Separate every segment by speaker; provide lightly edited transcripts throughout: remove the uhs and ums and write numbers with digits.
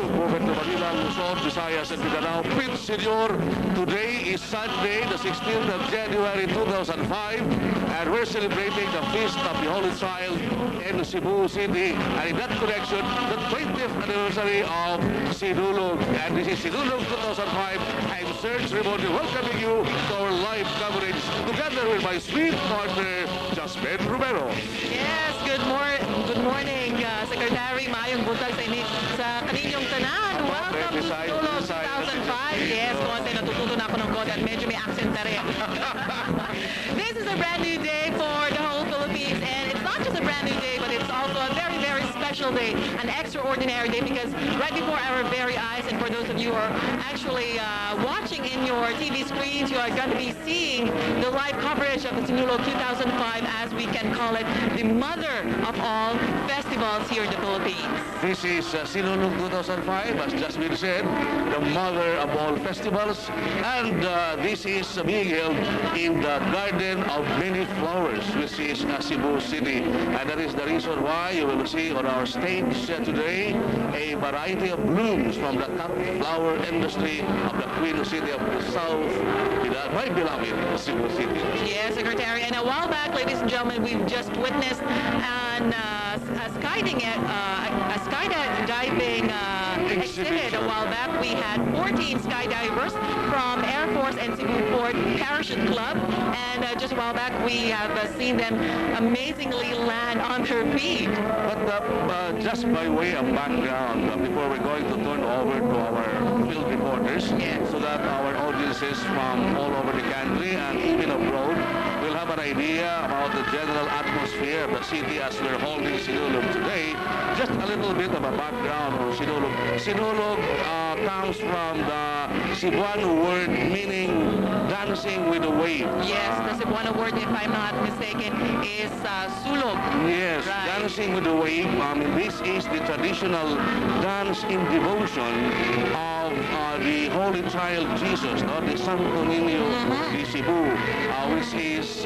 Speaker 1: movement to Manila, Luzon, Visayas, and Mindanao. Prince Senior, today is Sunday, the 16th of January 2005, and we're celebrating the Feast of the Holy Child in Cebu City. And in that connection, the 20th anniversary of Sinulog. And this is Sinulog 2005. I'm Serge Rimondi welcoming you to our live coverage together with my sweet partner, Jasmine Romero.
Speaker 2: Yes, good morning, Secretary. Maayong buntag sa kaninyong tanan. Welcome to Sinulog 2005. Yes, konti natututo na ako ng konti at medyo may accent na rin. This is a brand new day for the whole Philippines, and it's not just a brand new day, but it's also a very, very special day, an extraordinary day, because right before our very eyes, and for those of you who are actually watching in your TV screens, you are going to be seeing the live coverage of the Sinulog 2005, as we can call it, the mother of all festivals here in the Philippines.
Speaker 1: This is Sinulog 2005, as Jasmine said, the mother of all festivals, and this is being held in the Garden of Many Flowers, which is Cebu City, and that is the reason why you will see on our stage today a variety of blooms from the top flower industry of the Queen City of the South, my beloved Cebu City.
Speaker 2: Yes, Secretary, and a while back, ladies and gentlemen, we've just witnessed a skydiving exhibit. A while back, we had 14 skydivers from Air Force and Cebu Port Parachute Club, and just a while back, we have seen them amazingly land on their feet.
Speaker 1: But just by way of background, before we're going to turn over to our field reporters, so that our audiences from all over the country and even abroad will have an idea about the general atmosphere of the city as we're holding Sinulog today. Just a little bit of a background on Sinulog. Sinulog comes from the Cebuano word meaning dancing with a wave.
Speaker 2: Yes, the Cebuano word, if I'm not mistaken, is sulog.
Speaker 1: Yes, right. Dancing with a wave. This is the traditional dance in devotion of the Holy Child Jesus, the Santo Niño de Cebu, which is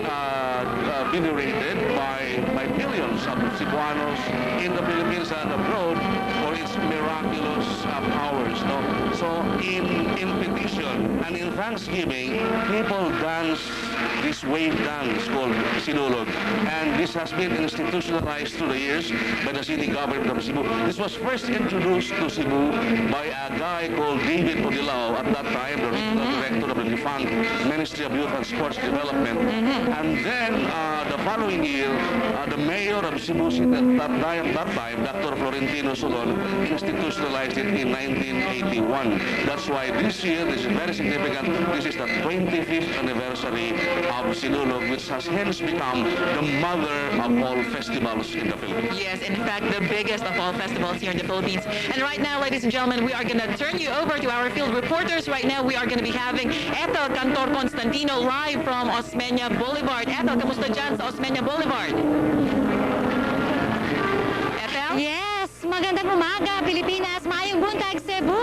Speaker 1: venerated by millions of Cebuanos in the Philippines and abroad for its miraculous powers. So in petition and in thanksgiving, people dance this wave dance called Sinulog, and this has been institutionalized through the years by the city government of Cebu. This was first introduced to Cebu by a guy called David Odilao, at that time the director of the defunct Ministry of Youth and Sports Development. And then the following year, the mayor of Cebu City at that time, Dr. Florentino Solon, institutionalized it in 1981. That's why this year, this is very significant, this is the 25th anniversary of Sinulog, which has hence become the mother of all festivals in the Philippines.
Speaker 2: Yes, in fact, the biggest of all festivals here in the Philippines. And right now, ladies and gentlemen, we are going to turn you over to our field reporters. Right now, we are going to be having Ethel Cantor Constantino live from Osmeña Boulevard. Ethel, kamusta dyan sa Osmeña Boulevard? Ethel?
Speaker 3: Yes, magandang umaga, Pilipinas. Maayong buntag, Cebu.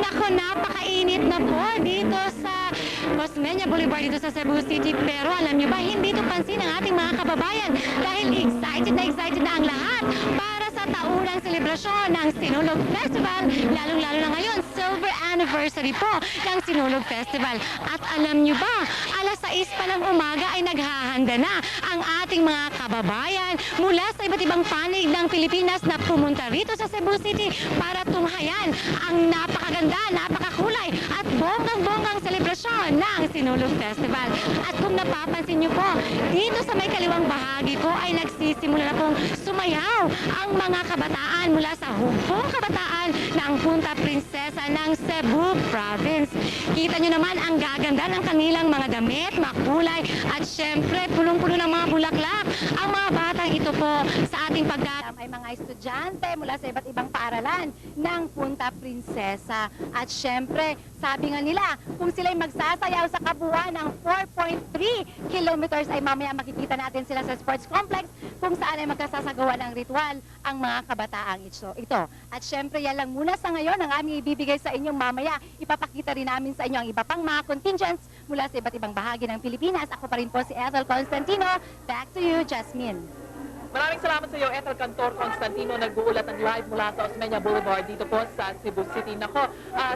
Speaker 3: Nako, napakainit na po dito sa Osmeña Boulevard dito sa Cebu City. Pero alam nyo ba, hindi ito pansin ng ating mga kababayan dahil excited na ang lahat para sa taunang selebrasyon ng Sinulog Festival. Lalong-lalo na ngayon, silver anniversary po ng Sinulog Festival. At alam nyo ba, alas 6 pa ng umaga ay naghahanda na ang ating mga kababayan mula sa iba't ibang panig ng Pilipinas na pumunta rito sa Cebu City para tunghayan ang napakaganda, napakakulay at bonggang-bonggang selebrasyon ng Sinulog Festival. At kung napapansin nyo po, dito sa may kaliwang bahagi po ay nagsisimula na pong sumayaw ang mga kabataan mula sa hugpong kabataan ng Punta Prinsesa ng Cebu Province. Kita nyo naman ang gaganda ng kanilang mga damit, makulay at syempre pulong-pulo ng mga bulaklak. Ang mga batang ito po sa ating pagkat ay mga estudyante mula sa iba't ibang paaralan ng Punta Prinsesa. At syempre, sabi nga nila, kung sila'y magsasayaw sa kabuuan ng 4.3 kilometers ay mamaya makikita natin sila sa sports complex kung saan ay magkasasagawa ng ritual ang mga kabataang ito. At syempre, yan lang muna sa ngayon ang aming ibibigay sa inyong mamaya. Ipapakita rin namin sa inyo ang iba pang mga contingents mula sa iba't ibang bahagi ng Pilipinas. Ako pa rin po si Ethel Constantino. Back to you, Jasmine.
Speaker 2: Maraming salamat sa iyo, Ethel Cantor Constantino, nag-uulat ng live mula sa Osmeña Boulevard dito po sa Cebu City. Nako,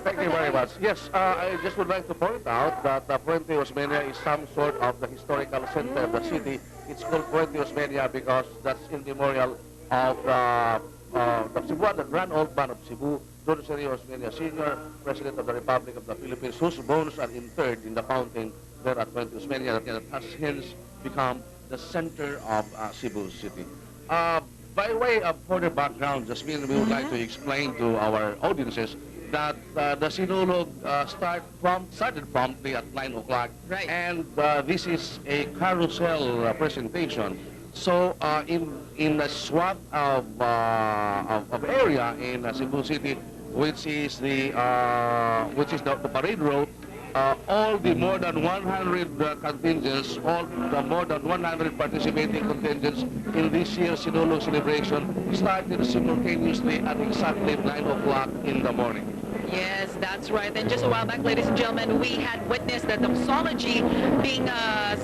Speaker 1: Thank you very much. Yes, I just would like to point out that Puente Osmeña is some sort of the historical center of the city. It's called Puente Osmeña because that's in memorial of the Cebuan, the Grand Old Man of Cebu, Don Sergio Osmeña Sr., President of the Republic of the Philippines, whose bones are interred in the fountain there at Puente Osmeña, that has hence become the center of Cebu City. By way of further background, Jasmine, we would like to explain to our audiences that the Sinulog started promptly at 9 o'clock.
Speaker 2: Right.
Speaker 1: And this is a carousel presentation. So in a swath of area in Cebu City, which is the parade road, all the more than 100 contingents, all the more than 100 participating contingents in this year's Sinulog celebration started simultaneously at exactly 9 o'clock in the morning.
Speaker 2: yes, that's right. And just a while back, ladies and gentlemen, we had witnessed the doxology being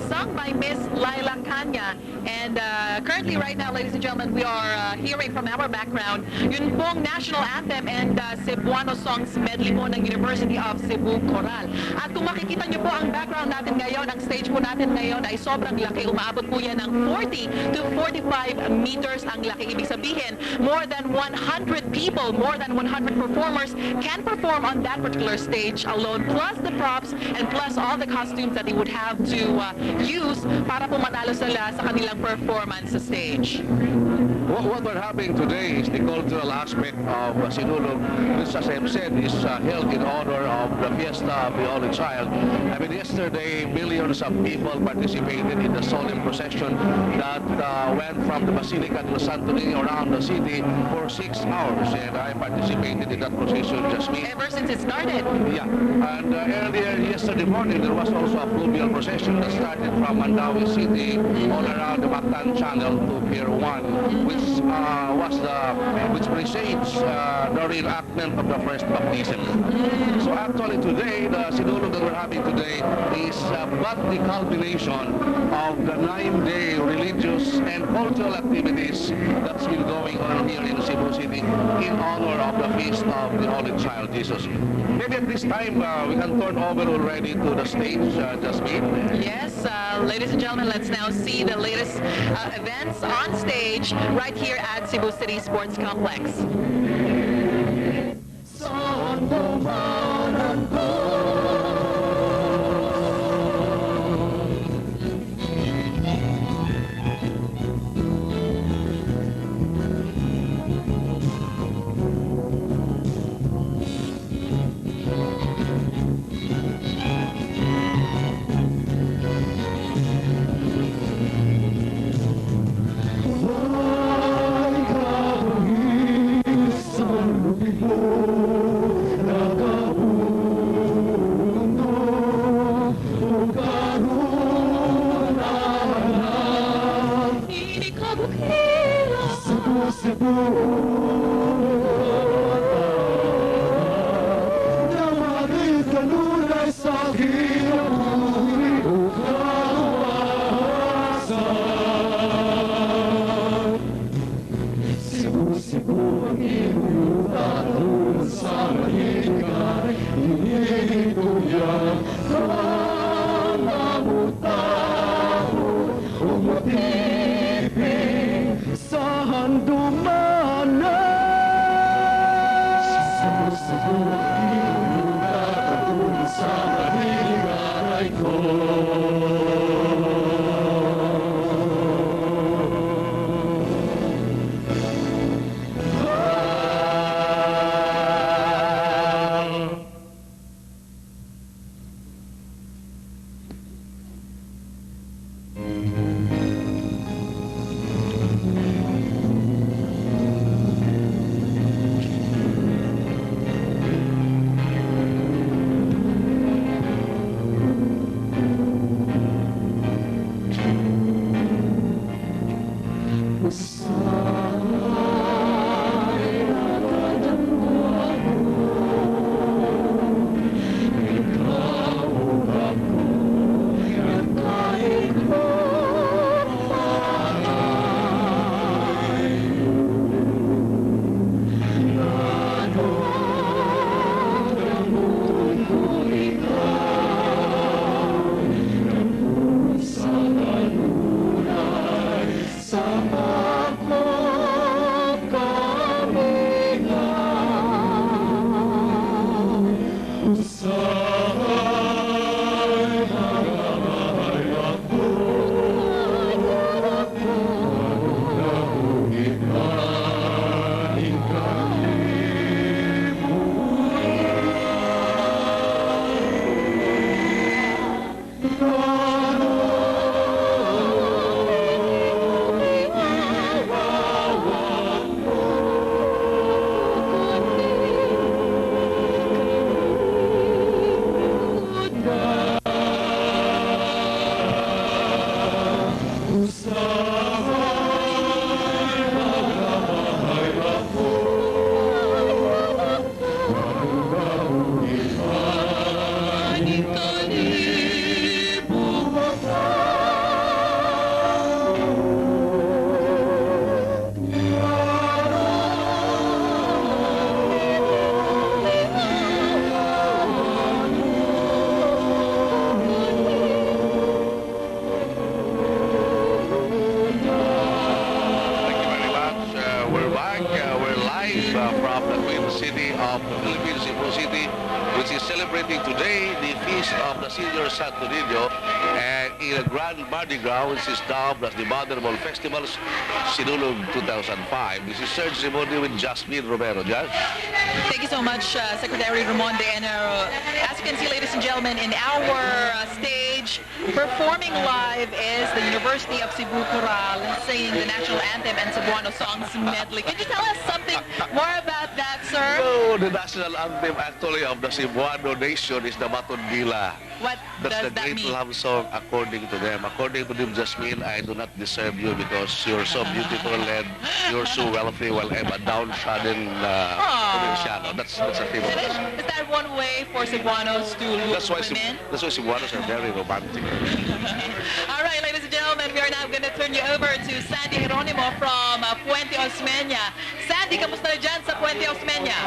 Speaker 2: sung by Miss Laila Kanya. And currently, right now, ladies and gentlemen, we are hearing from our background yun pong national anthem and Cebuano songs medley po ng University of Cebu Choral. At kung makikita nyo po ang background natin ngayon, ang stage po natin ngayon ay sobrang laki. Umaabot po yan ng 40 to 45 meters ang laki. Ibig sabihin, more than 100 people, more than 100 performers can perform on that particular stage alone, plus the props and plus all the costumes that they would have to use para po matalo sila sa kanilang performance sa stage.
Speaker 1: What we're having today is the cultural aspect of Sinulog, which, as I've said, is held in honor of the Fiesta of the Holy Child. I mean, yesterday, millions of people participated in the solemn procession that went from the Basilica del Santo Niño around the city for 6 hours, and I participated in that procession, Jasmine.
Speaker 2: Ever since it started.
Speaker 1: Yeah, and earlier yesterday morning, there was also a fluvial procession that started from Mandawi City all around the Mactan Channel to Pier 1, which precedes the reenactment of the first baptism. So actually today, the Sinulog that we're having today is but the culmination of the 9-day religious and cultural activities that's been going on here in Cebu City in honor of the feast of the Holy Child Jesus. Maybe at this time we can turn over already to the stage, Jasmine.
Speaker 2: Yes, ladies and gentlemen, let's now see the latest events on stage right here at Cebu City Sports Complex.
Speaker 1: celebrating today the feast of the Senior Santo Niño and in a grand Mardi Gras, which is dubbed as the Mother of all Festivals, Sinulog 2005. This is Serge Simone with Jasmine Romero. Josh?
Speaker 2: Thank you so much, Secretary Ramon de Enero. As you can see, ladies and gentlemen, in our stage, performing live is the University of Cebu Choral singing the national anthem and Cebuano songs medley. Can you tell us something more about that, sir?
Speaker 1: No, the national anthem actually of the Cebuano nation is the Matondila.
Speaker 2: What
Speaker 1: That's
Speaker 2: does
Speaker 1: the
Speaker 2: that
Speaker 1: great
Speaker 2: mean?
Speaker 1: love song according to them. According to them, Jasmine, I do not deserve you because you're so beautiful and you're so wealthy while I'm a downtrodden provinciano. That's a theme of this.
Speaker 2: Is that one way for Cebuanos to look
Speaker 1: That's why
Speaker 2: women?
Speaker 1: Cebuanos are very romantic.
Speaker 2: All right, ladies and gentlemen, we are now going to turn you over to Sandy Geronimo from Puente Osmeña. Sandy, kamusta na dyan sa Puente Osmeña?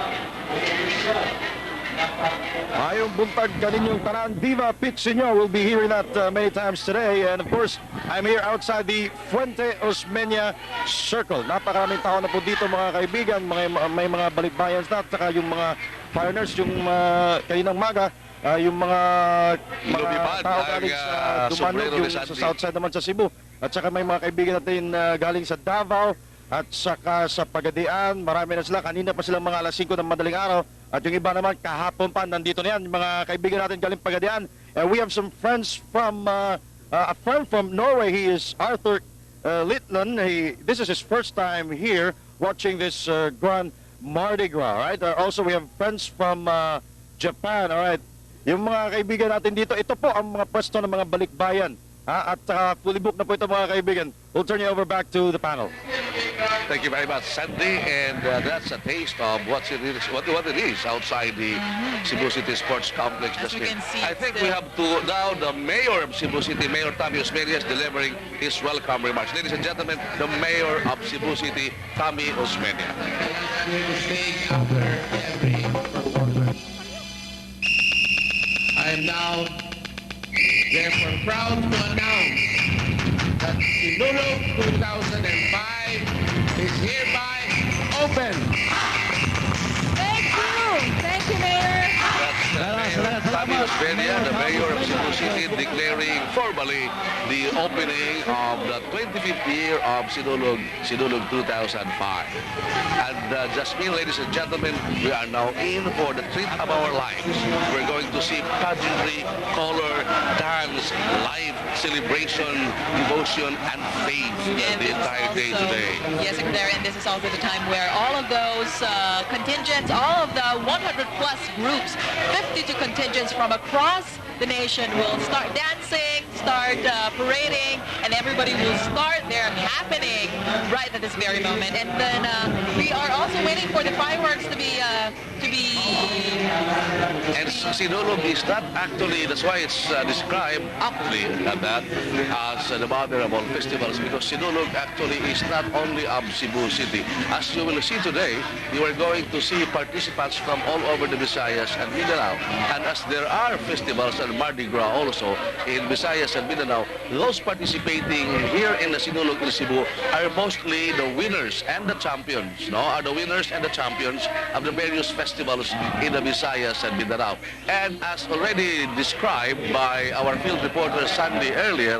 Speaker 4: Mayong buntag kaninyong tanan, Viva Pitsinyo. We'll be hearing that many times today. And of course, I'm here outside the Fuente Osmeña Circle. Napakaraming tao na po dito mga kaibigan. May mga balikbayans na at saka yung mga foreigners, yung kaninang maga, yung mga tao galing sa Dumanog, yung sa south side naman sa Cebu. At saka may mga kaibigan natin galing sa Davao at saka sa Pagadian. Marami na sila. Kanina pa silang mga alas 5 ng madaling araw. At yung iba naman kahapon pa nandito na yan, mga kaibigan natin galing Pagadian. And we have some friends from, a friend from Norway. He is Arthur Litland. This is his first time here watching this Grand Mardi Gras, right? Also, we have friends from Japan, all right? Yung mga kaibigan natin dito, ito po ang mga pwesto ng mga balikbayan. At fully booked na po ito mga kaibigan. We'll turn you over back to the panel.
Speaker 1: Thank you very much, Sandy. And that's a taste of what it is outside the Cebu City Sports Complex.
Speaker 2: As we can see,
Speaker 1: I think we have to now the mayor of Cebu City, Mayor Tommy Osmeña, is delivering his welcome remarks. Ladies and gentlemen, the mayor of Cebu City, Tommy Osmeña.
Speaker 5: I am now therefore proud to announce that Sinulog 2005 is hereby open.
Speaker 2: Thank you, Mayor.
Speaker 1: That's Tommy Osmeña, the mayor of Cebu City, declaring formally the opening of the 25th year of Sinulog 2005. And Jasmine, ladies and gentlemen, we are now in for the treat of our lives. We're going to see pageantry, color, dance, live celebration, devotion, and faith the entire day today.
Speaker 2: Yes, Secretary, and this is also the time where all of those contingents, all of the 100-plus groups, 52 contingents from across the nation will start dancing, start parading, and everybody will start their happening right at this very moment. And then we are also waiting for the fireworks to be
Speaker 1: And Sinulog is not actually, that's why it's described aptly at that as the mother of all festivals, because Sinulog actually is not only of Cebu City. As you will see today, you are going to see participants from all over the Visayas and Mindanao. And as there are festivals and Mardi Gras also in Visayas and Mindanao, those participating here in the Sinulog in Cebu are mostly the winners and the champions, are the winners and the champions of the various festivals in the Visayas and Mindanao. And as already described by our field reporter Sandy earlier,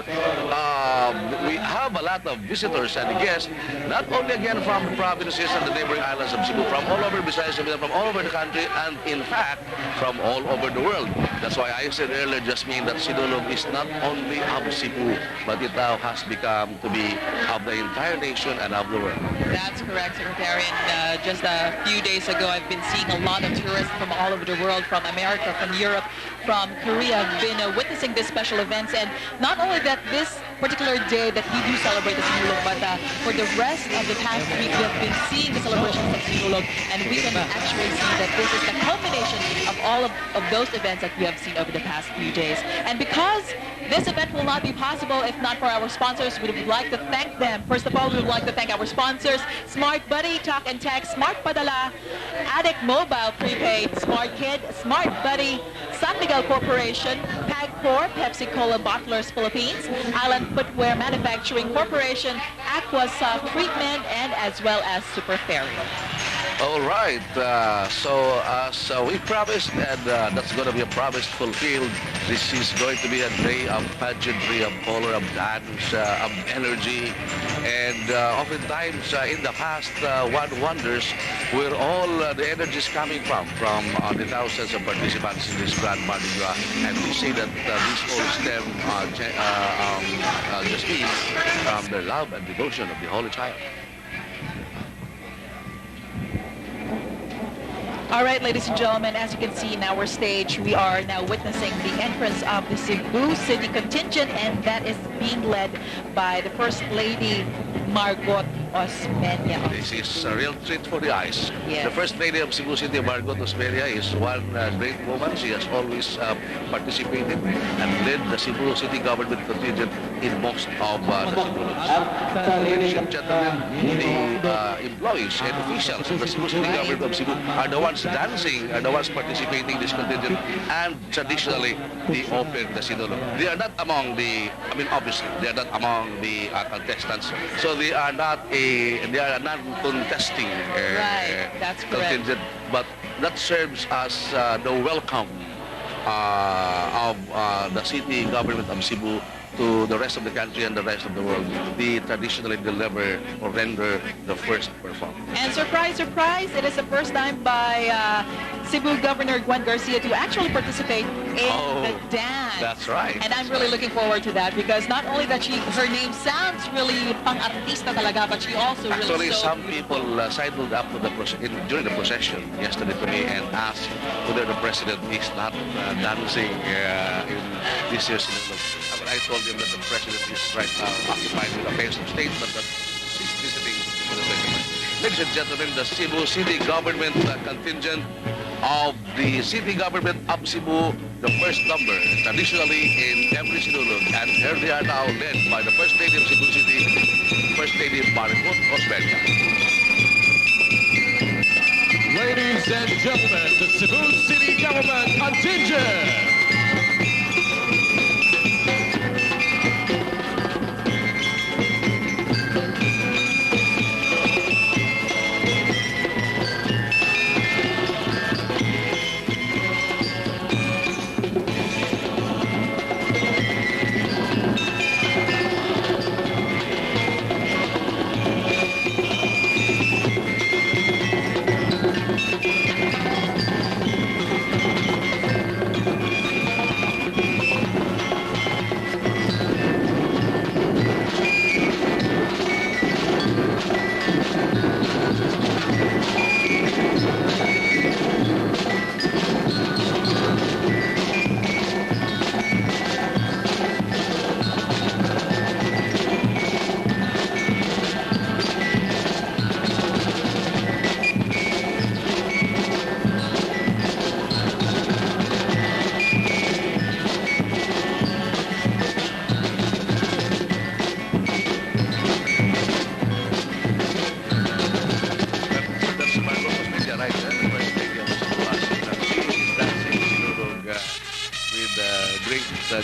Speaker 1: we have a lot of visitors and guests, not only again from the provinces and the neighboring islands of Cebu, from all over Visayas and Mindanao, from all over the country, and in fact, from all over the world. That's why I said earlier, Jasmine, that Sinulog is not only of Cebu, but it now has become to be of the entire nation and of the world.
Speaker 2: That's correct, Secretary. And just a few days ago, I've been seeing a lot of tourists from all over the world, from America, from Europe, from Korea, have been witnessing these special events. And not only that, this particular day that we do celebrate the Sinulog, but for the rest of the past week, we have been seeing the celebrations of Sinulog, and we can actually see that this is the culmination of all of those events that we have seen over the past few days. And because this event will not be possible if not for our sponsors, we would like to thank them. First of all, we would like to thank our sponsors, Smart Buddy, Talk and Text, Smart Padala, Addict Mobile Prepaid, Smart Kid, Smart Buddy, San Miguel Corporation, PAG4, Pepsi Cola Bottlers Philippines, Island Footwear Manufacturing Corporation, Aqua Soft Treatment, and as well as Super Ferry.
Speaker 1: All right. So as we promised, and that's going to be a promise fulfilled. This is going to be a day of pageantry, of color, of dance, of energy. And oftentimes in the past, one wonders where all the energy is coming from the thousands of participants in this Grand Mardi Gras. And we say that this all stem just means from the love and devotion of the Holy Child.
Speaker 2: All right, ladies and gentlemen, as you can see in our stage, we are now witnessing the entrance of the Cebu City contingent, and that is being led by the First Lady, Margot Osmeña.
Speaker 1: This is a real treat for the eyes.
Speaker 2: Yes.
Speaker 1: The First Lady of Cebu City, Margot Osmeña, is one great woman. She has always participated and led the Cebu City government contingent in most of the Ladies and gentlemen, the employees and officials of the Cebu City government of Cebu are the ones dancing, are the ones participating in this contingent, and traditionally they open the Sinulog. They are not among the, obviously, they are not among the contestants. So they are not contesting
Speaker 2: Right, that's correct.
Speaker 1: contingent, but that serves as the welcome of the city government of Cebu to the rest of the country and the rest of the world. They traditionally deliver or render the first performance.
Speaker 2: And surprise, surprise, it is the first time by Cebu Governor Juan Garcia to actually participate in the dance.
Speaker 1: That's right.
Speaker 2: And I'm really looking forward to that because not only that her name sounds really pang-artista talaga, but she also
Speaker 1: Actually,
Speaker 2: really
Speaker 1: some people sidled up to during the procession yesterday to me and asked whether the president is not dancing in this year's Sinulog. I told him that the president is right now occupied with affairs of state, but that he's visiting for the president. Ladies and gentlemen, the Cebu City government contingent of the city government of Cebu, the first number, traditionally in every Sinulog. And here they are now led by the First Lady of Cebu City, First Lady Margot Osmeña.
Speaker 6: Ladies and gentlemen, the Cebu City Government contingent.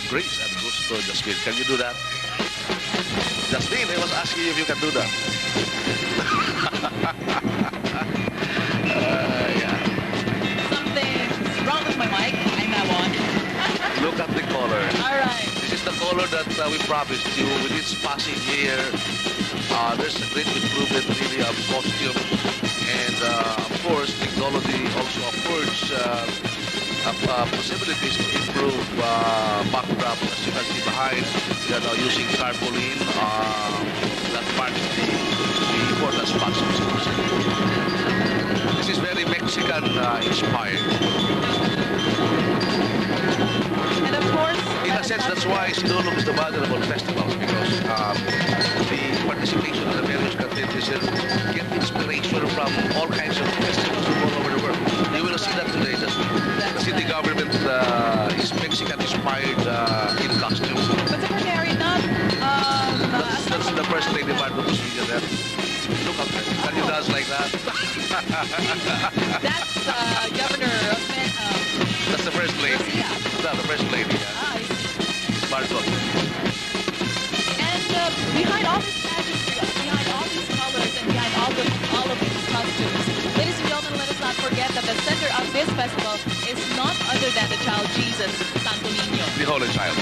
Speaker 1: Grace and gusto, Jasmine. Can you do that? Jasmine, I was asking you if you can do that. Yeah.
Speaker 2: Something's wrong with my mic. I'm now on.
Speaker 1: Look at the color.
Speaker 2: All right.
Speaker 1: This is the color that we promised you with its passing here. There's a great improvement really of costume. And of course, technology also affords possibilities to improve backdrops. As you can see behind, we are now using tarpaulin that marks the important spots of Cebu City. This is very Mexican inspired.
Speaker 2: And of course,
Speaker 1: In a sense, that's why Sinulog is the mother of all festivals, because the participation of the various contingents get inspiration from all kinds of festivals from all over the world. You will see that today. The city government is Mexican-inspired in costume.
Speaker 2: but Secretary, not
Speaker 1: That's the First Lady Margot Osmeña there. Look up there. Can you dance like that?
Speaker 2: that's Governor Osmeña.
Speaker 1: That's the First Lady.
Speaker 2: Garcia.
Speaker 1: No, the First Lady. Yeah. Margot.
Speaker 2: And behind all this pageantry, behind all these colors, and behind all of these costumes, ladies and gentlemen, festival is not other than the child Jesus, Santo Niño.
Speaker 7: The Holy Child.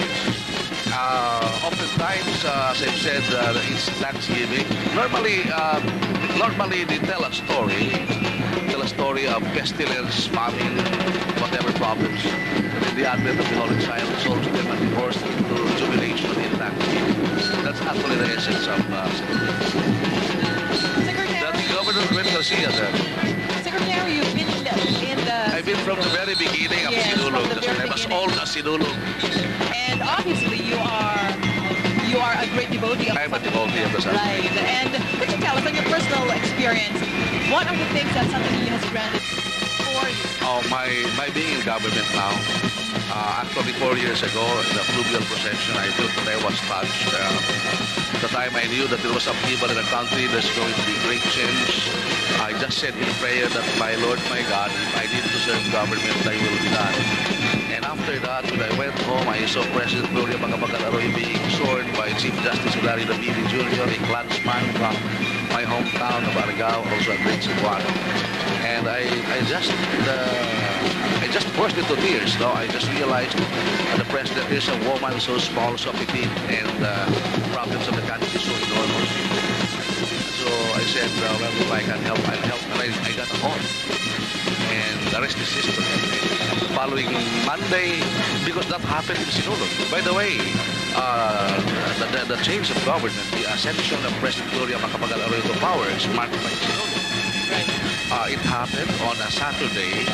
Speaker 7: Oftentimes, as I've said, it's Thanksgiving. Normally, they tell a story of pestilence, famine, whatever problems. But in the advent of the Holy Child, souls can be divorced into jubilation in Thanksgiving. That's actually the essence of that's Governor Gwen Garcia there.
Speaker 2: Secretary, you've been in the...
Speaker 7: I've been from the very beginning of Sinulog. I was old as Sinulog.
Speaker 2: And obviously, you are a great devotee of
Speaker 7: I'm a devotee of the Sun.
Speaker 2: Right. And could you tell us, on your personal experience, what are the things that Santo Niño has granted for you?
Speaker 7: Oh, my being in government now, actually 4 years ago, in the fluvial procession, I felt that I was touched. The time I knew that there was upheaval in the country, there's going to be great change. I just said in prayer that, my Lord, my God, if I need to serve government, I will be done. And after that, when I went home, I saw President Gloria Macapagal-Arroyo being sworn by Chief Justice Hilario Nabili Jr., a clansman from my hometown of Aragao, also a great Cebuano. And I just burst into tears. No? I just realized the president is a woman so small, so petite, and the problems of the country so enormous. So I said, well, if I can help, I'll help. And I got a horn. And the rest is history. Following Monday, because that happened in Sinulog. By the way, the change of government, the ascension of President Gloria Macapagal-Arroyo to power is marked by Sinulog. It happened on a Saturday,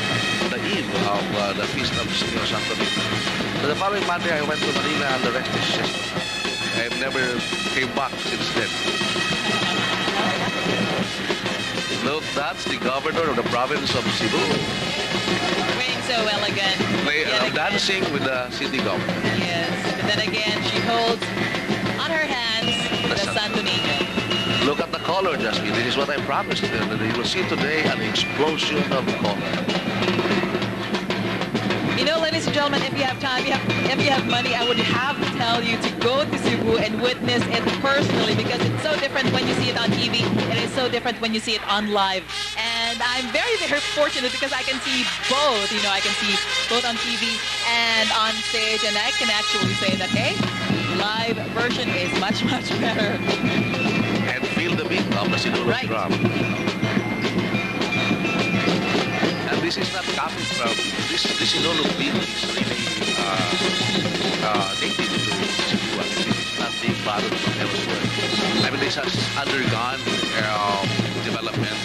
Speaker 7: the eve of the feast of Señor Santo Niño. So the following Monday, I went to Manila, and the rest is history. I've never came back since then. Look, that's the governor of the province of Cebu.
Speaker 2: Being so elegant.
Speaker 7: Dancing with the city governor.
Speaker 2: Yes. But then again, she holds on her hands the Santo Niño.
Speaker 7: Look at the color, Jasmine. This is what I promised you. You will see today an explosion of color.
Speaker 2: You know, ladies and gentlemen, if you have time, if you have money, I would have to tell you to go to Cebu and witness it personally, because it's so different when you see it on TV. It is so different when you see it on live. And I'm very, very fortunate because I can see both. You know, I can see both on TV and on stage, and I can actually say that, hey, live version is much, much better.
Speaker 7: And feel the beat of the Sinulog drum. And this is not coming from, this Sinulog beat is really native to Cebu. It's not being borrowed from elsewhere. I mean, this has undergone development,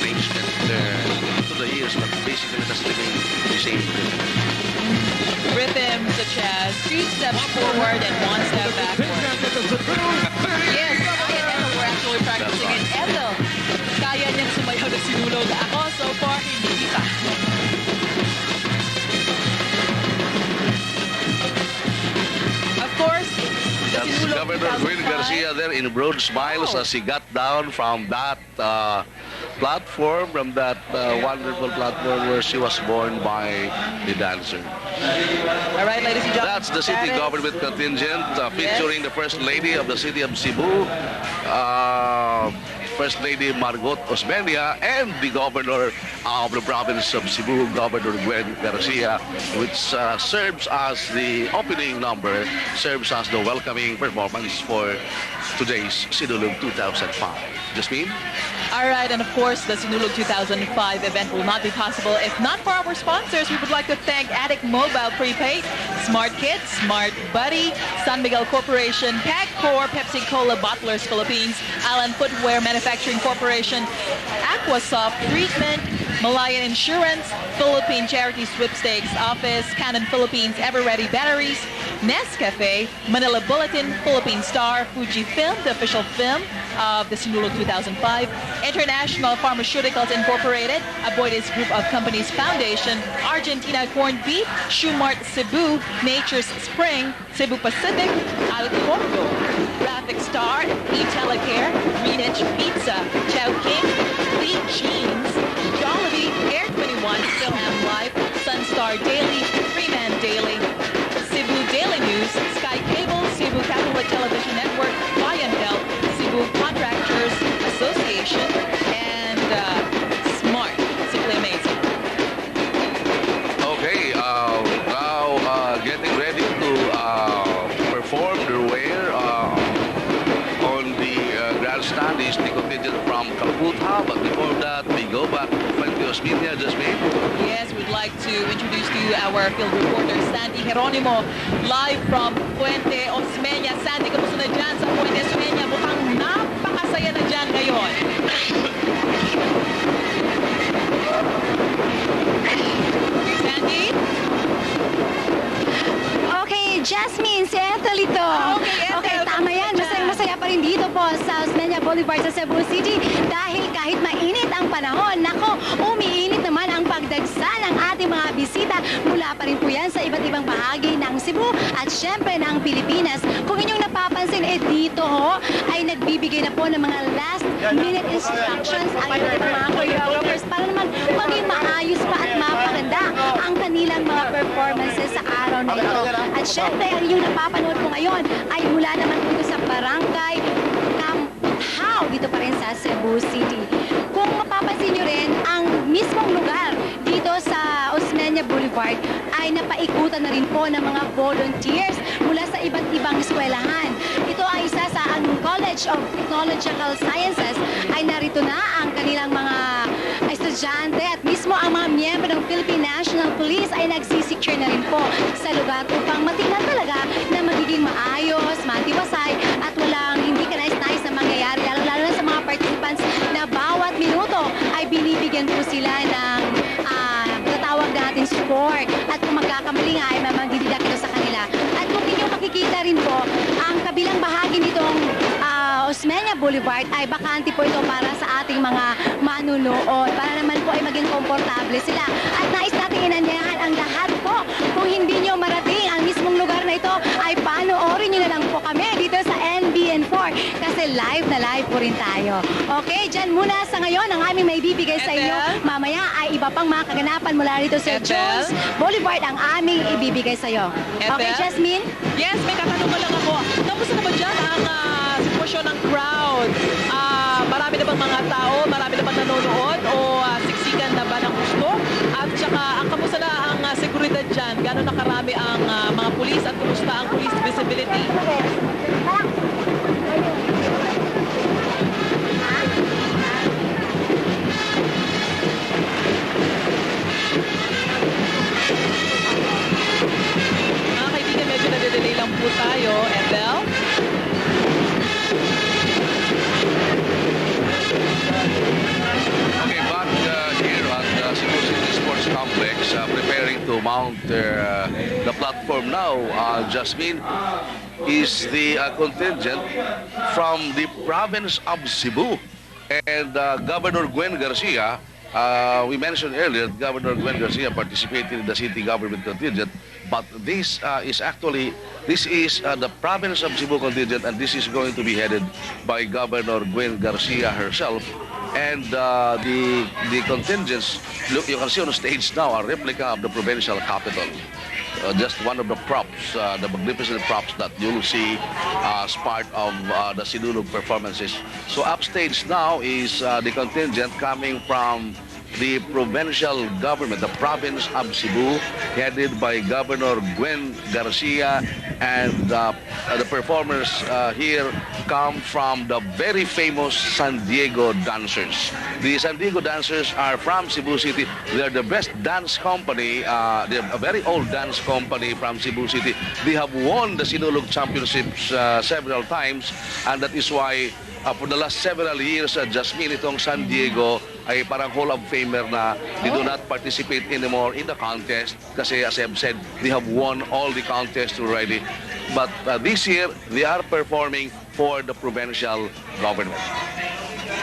Speaker 7: arrangement through the years, but basically that's remain the same
Speaker 2: Rhythms such as 2 steps forward and 1 step backward. Yes, I and Ethel were actually practicing it. Ethel, kaya niyang sumayaw na Sinulog. Ako, so far, hindi pa. Of course, the
Speaker 7: that's
Speaker 2: Sinulog
Speaker 7: Governor Gwen
Speaker 2: 2005.
Speaker 7: Garcia there in broad smiles as he got down from that platform, from that wonderful platform where she was born by the dancer.
Speaker 2: All right, ladies and gentlemen.
Speaker 7: That's the city government contingent featuring the First Lady of the city of Cebu, First Lady Margot Osmeña, and the Governor of the province of Cebu, Governor Gwen Garcia, which serves as the opening number, serves as the welcoming performance for today's Sinulog 2005. Jasmine?
Speaker 2: All right, and of course, the Sinulog 2005 event will not be possible if not for our sponsors. We would like to thank Attic Mobile Prepaid, Smart Kids, Smart Buddy, San Miguel Corporation, PagCor, Pepsi Cola Bottlers Philippines, Allen Footwear Manufacturing Corporation, Aquasoft Treatment, Malayan Insurance, Philippine Charity Sweepstakes Office, Canon Philippines Ever-Ready Batteries, Nescafe, Manila Bulletin, Philippine Star, Fujifilm, the official film of the Sinulog 2005, International Pharmaceuticals Incorporated, Aboides Group of Companies Foundation, Argentina Corned Beef, Shoemart Cebu, Nature's Spring, Cebu Pacific, Alcordo, Graphic Star, eTelecare, Greenwich Pizza, Chowking, Lee Jeans, Jollibee, Air 21, Still Am Life, Sunstar Daily, Freeman Daily, Cebu Daily News, Sky Cable, Cebu Catholic Television Network, Bayan Health, Cebu Contractors Association, and Smart. Simply amazing.
Speaker 7: understand is the contingent from Calcutta, but before that, we go back to Fuente Osmeña, Jasmine.
Speaker 2: Yes, we'd like to introduce to you our field reporter, Sandy Geronimo, live from Fuente Osmeña. Sandy, kamusta na dyan sa Fuente Osmeña? Mukhang napakasaya na dyan ngayon. Sandy?
Speaker 3: Okay, Jasmine, si Ethel ito.
Speaker 2: Okay, Ethel,
Speaker 3: tama yan. Masaya pa rin dito po sa Osmeña Boulevard sa Cebu City dahil kahit mainit ang panahon, nako, umiinit naman ang pagdagsa ng ating mga bisita mula pa rin po yan sa iba't ibang bahagi ng Cebu at syempre ng Pilipinas. Kung inyong napapansin, dito ay nagbibigay na po ng mga last minute instructions ang iba't ibang mga choreographers para naman maging maayos pa at mapaganda ang kanilang mga performances sa araw na ito. At syempre, ang inyong napapanood po ngayon ay mula naman dito sa Barangay Kamhaw, dito pa rin sa Cebu City. Kung mapapansin nyo rin, ang mismong lugar dito sa Osmeña Boulevard ay napaikutan na rin po ng mga volunteers mula sa iba't ibang eskwelahan. Ito ay isa sa ang College of Technological Sciences ay narito na ang kanilang mga estudyante at mismo ang mga miyembro ng Philippine National Police ay nagsisecure na rin po sa lugar upang matingnan talaga na magiging maayos, matiwasay at walang hindi kanais-nais na mangyayari lalo na sa mga participants na bawat minuto ay binibigyan po sila ng tatawag natin support at kung magkakamali nga ay magdididak ito sa kanila. At kung inyong makikita rin po, ang kabilang bahagi nitong Osmeña Boulevard ay bakante po ito para sa ating mga manunood para naman po ay maging komportable sila. At nais natin inanyayahan ang lahat po. Kung hindi nyo marating ang mismong lugar na ito, ay panoorin nyo na lang po kami dito sa NBN 4 kasi live na live po rin tayo. Okay, dyan muna sa ngayon ang aming may bibigay sa inyo. Mamaya ay iba pang mga kaganapan mula dito sa Jones Boulevard ang aming ibibigay sa iyo. Okay, Jasmine?
Speaker 2: Yes, may tatanong lang ako. Kamusta na ba dyan ang sitwasyon ng crowd? Marami na bang mga tao? Marami na bang nanonood? O siksikan na ba ng gusto? At saka, kamusta na ang seguridad dyan? Gano'n na karami ang mga pulis at kumusta ang police visibility? Mga kaibigan, medyo nade-delay lang po tayo. Ethel?
Speaker 7: Okay, back here at the Cebu City Sports Complex, preparing to mount the platform now, Jasmine, is the contingent from the province of Cebu. And Governor Gwen Garcia, we mentioned earlier, Governor Gwen Garcia participated in the city government contingent, but this is the province of Cebu contingent, and this is going to be headed by Governor Gwen Garcia herself. And the contingents, look, you can see on the stage now a replica of the provincial capital. Just one of the props, the magnificent props that you'll see as part of the Sinulog performances. So upstage now is the contingent coming from the provincial government, the province of Cebu, headed by Governor Gwen Garcia, and the performers here come from the very famous San Diego dancers. The San Diego dancers are from Cebu City. They're the best dance company. They're a very old dance company from Cebu City. They have won the Sinulog championships several times, and that is why for the last several years, Jasmine, itong San Diego ay parang Hall of Famer na they do not participate anymore in the contest kasi as I've said, they have won all the contests already. But this year, they are performing for the provincial government.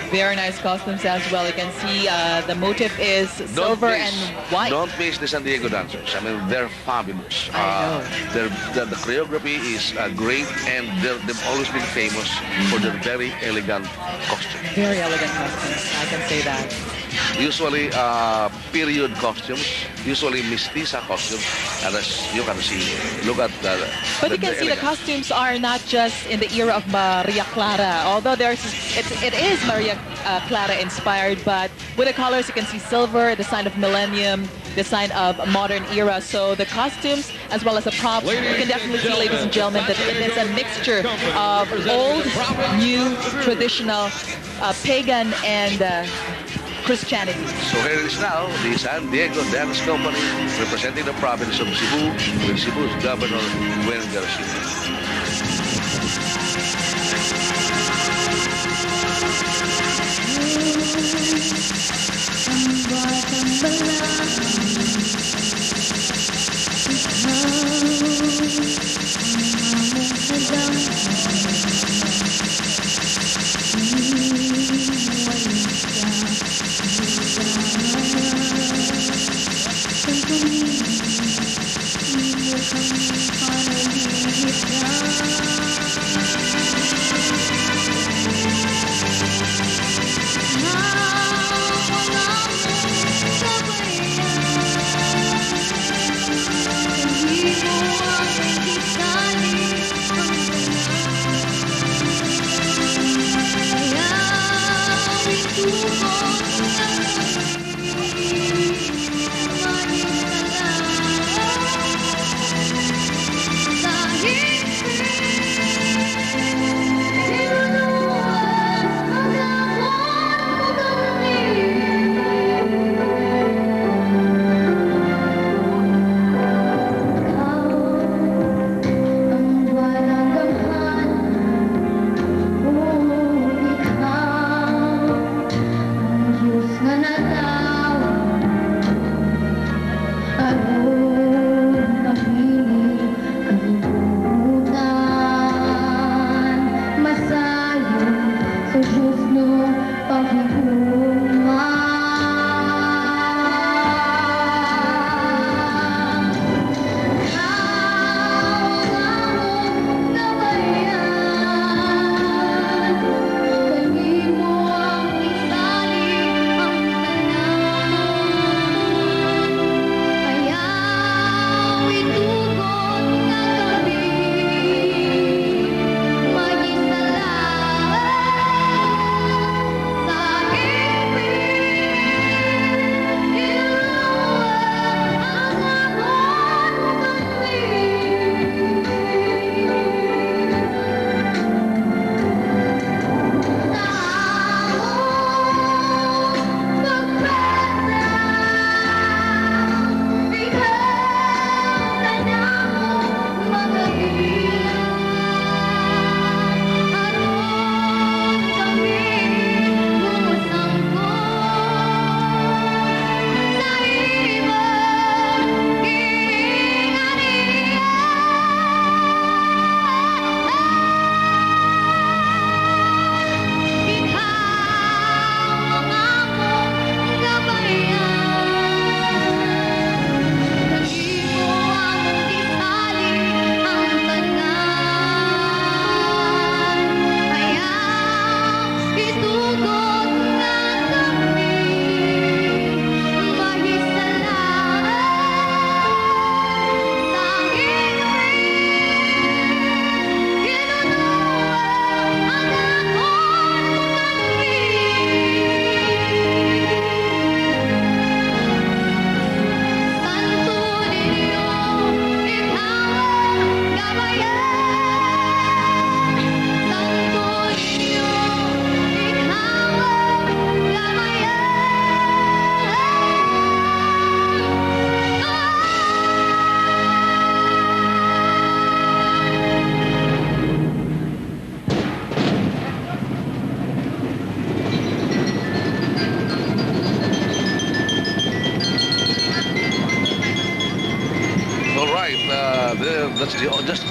Speaker 2: Very nice costumes as well. You can see the motif is silver and white.
Speaker 7: Don't miss the San Diego dancers. I mean, they're fabulous.
Speaker 2: I know.
Speaker 7: The choreography is great, and they've always been famous for their very elegant costumes.
Speaker 2: Very elegant costumes, I can say that.
Speaker 7: Usually period costumes, usually mestiza costumes, and as you can see, look at
Speaker 2: But you can see the costumes are not just in the era of Maria Clara, although it is Maria Clara inspired, but with the colors you can see silver, the sign of millennium, the sign of modern era. So the costumes as well as the props, you can definitely see, ladies and gentlemen, that it is a mixture of old, new, traditional, pagan, and Christianity.
Speaker 7: So here it is now, the San Diego Dance Company representing the province of Cebu with Cebu's Governor Gwen Garcia.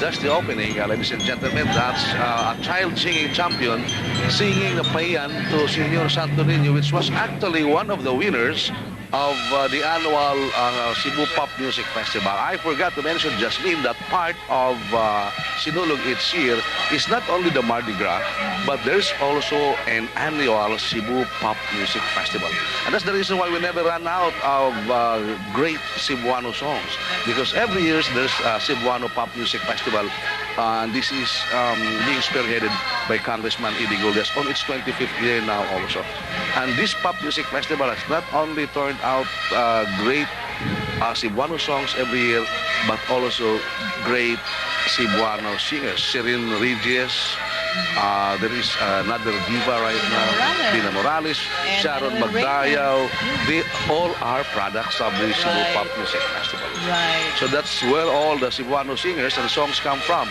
Speaker 7: That's the opening, ladies and gentlemen. That's a child singing champion singing the paean to Senor Santo Niño, which was actually one of the winners of the annual Cebu Pop Music Festival. I forgot to mention, Jasmine, that part of Sinulog each year is not only the Mardi Gras, but there's also an annual Cebu Pop Music Festival. And that's the reason why we never run out of great Cebuano songs, because every year there's a Cebuano Pop Music Festival And this is being spearheaded by Congressman Eddie Guldes on its 25th year now also. And this pop music festival has not only turned out great Cebuano songs every year, but also great Cebuano singers. Serene Regis, there is another diva right now, Dina Morales,
Speaker 2: And
Speaker 7: Sharon
Speaker 2: Manuel
Speaker 7: Magdayaw. They all are products of the Cebu
Speaker 2: Right.
Speaker 7: Pop Music Festival.
Speaker 2: Right.
Speaker 7: So that's where all the Cebuano singers and songs come from.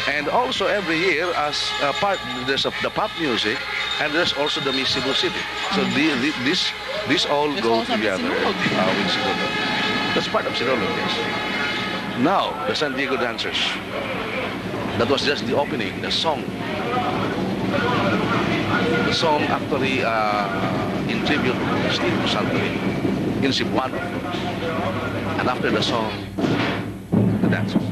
Speaker 7: And also every year, as a part, there's the pop music, and there's also the Miss Cebu City. So this all
Speaker 2: There's
Speaker 7: go
Speaker 2: also Miss
Speaker 7: together
Speaker 2: Sinulog.
Speaker 7: with Sinulog. That's part of Sinulog, yes. Now, the San Diego Dancers. That was just the opening, the song. The song actually in tribute to Steve Santorin in Cebuano. And after the song, the dancers.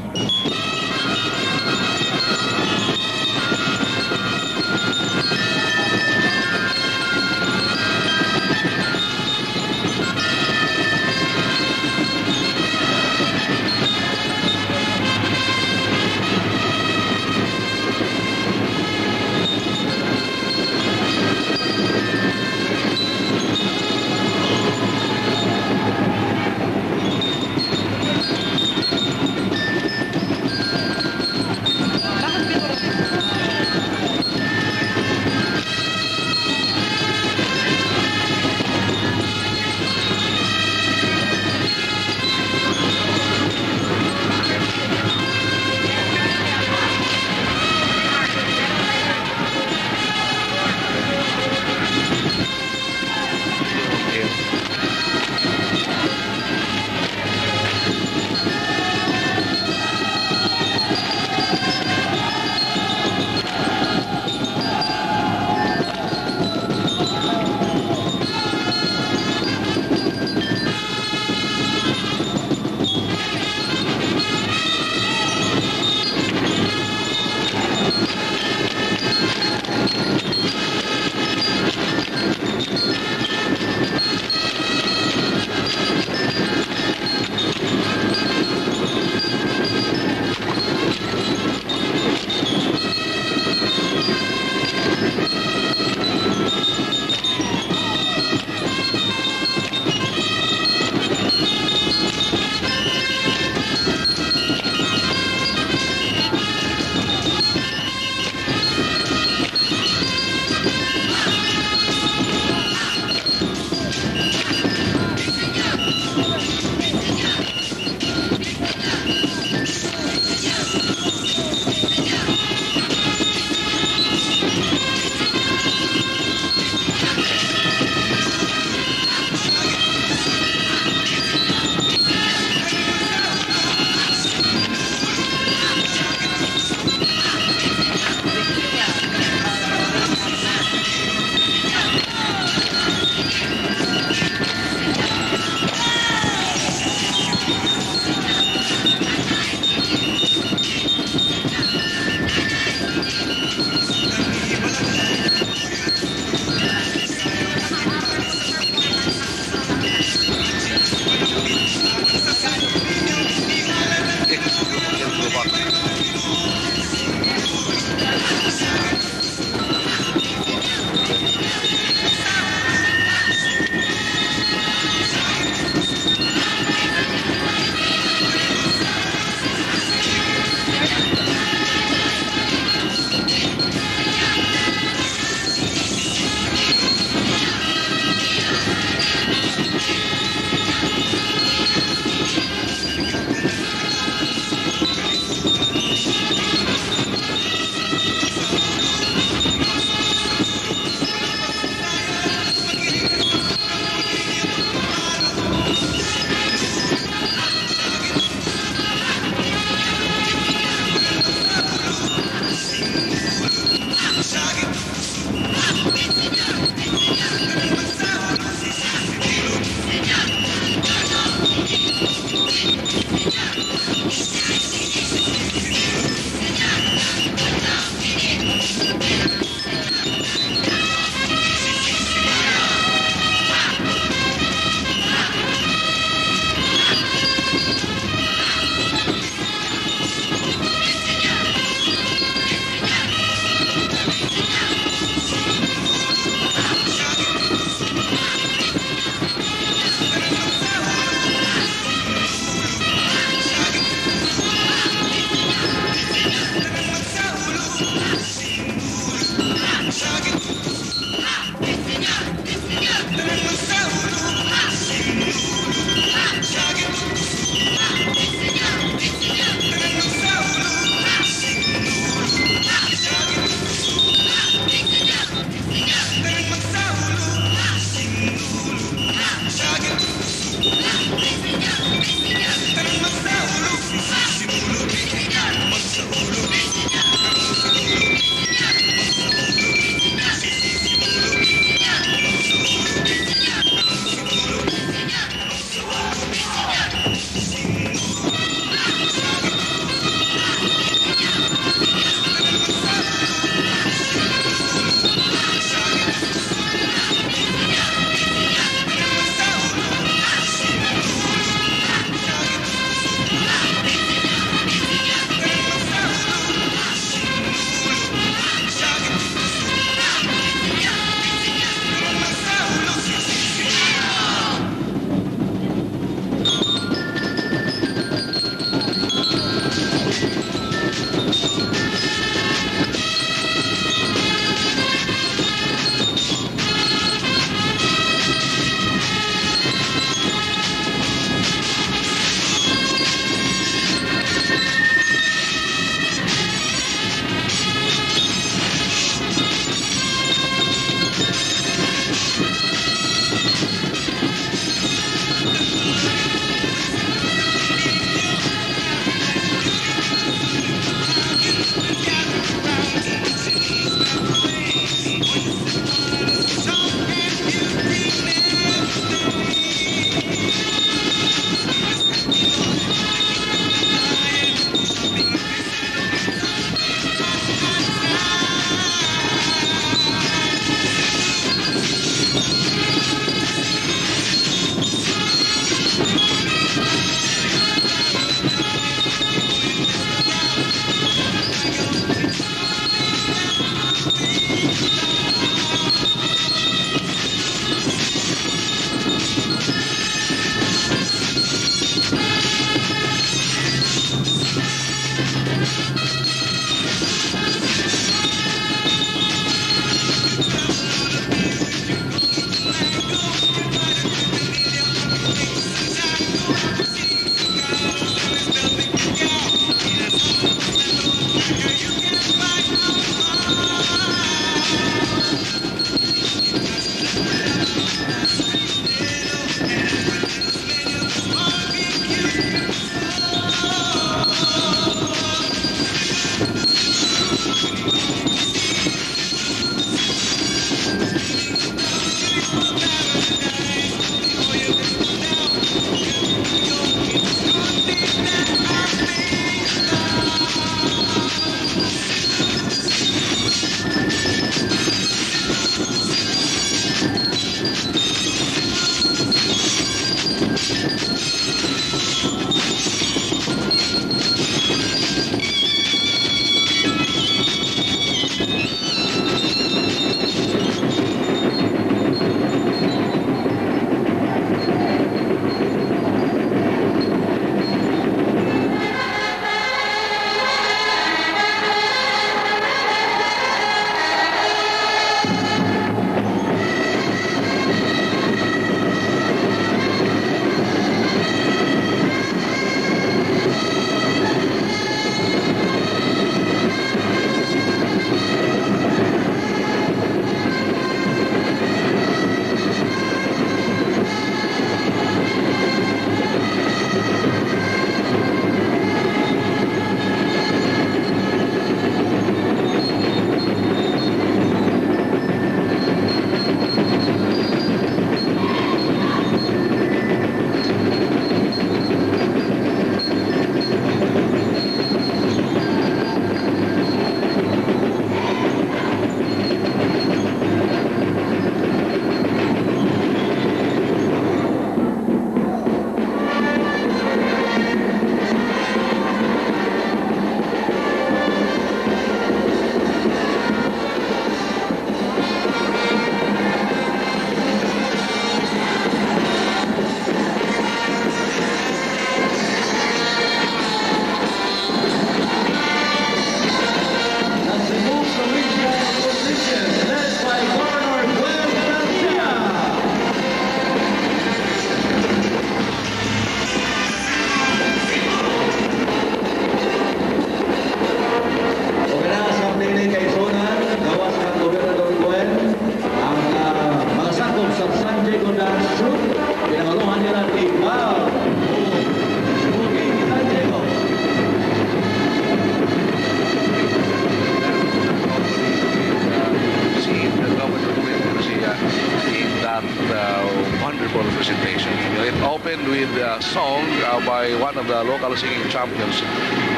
Speaker 7: beautiful presentation. It opened with a song by one of the local singing champions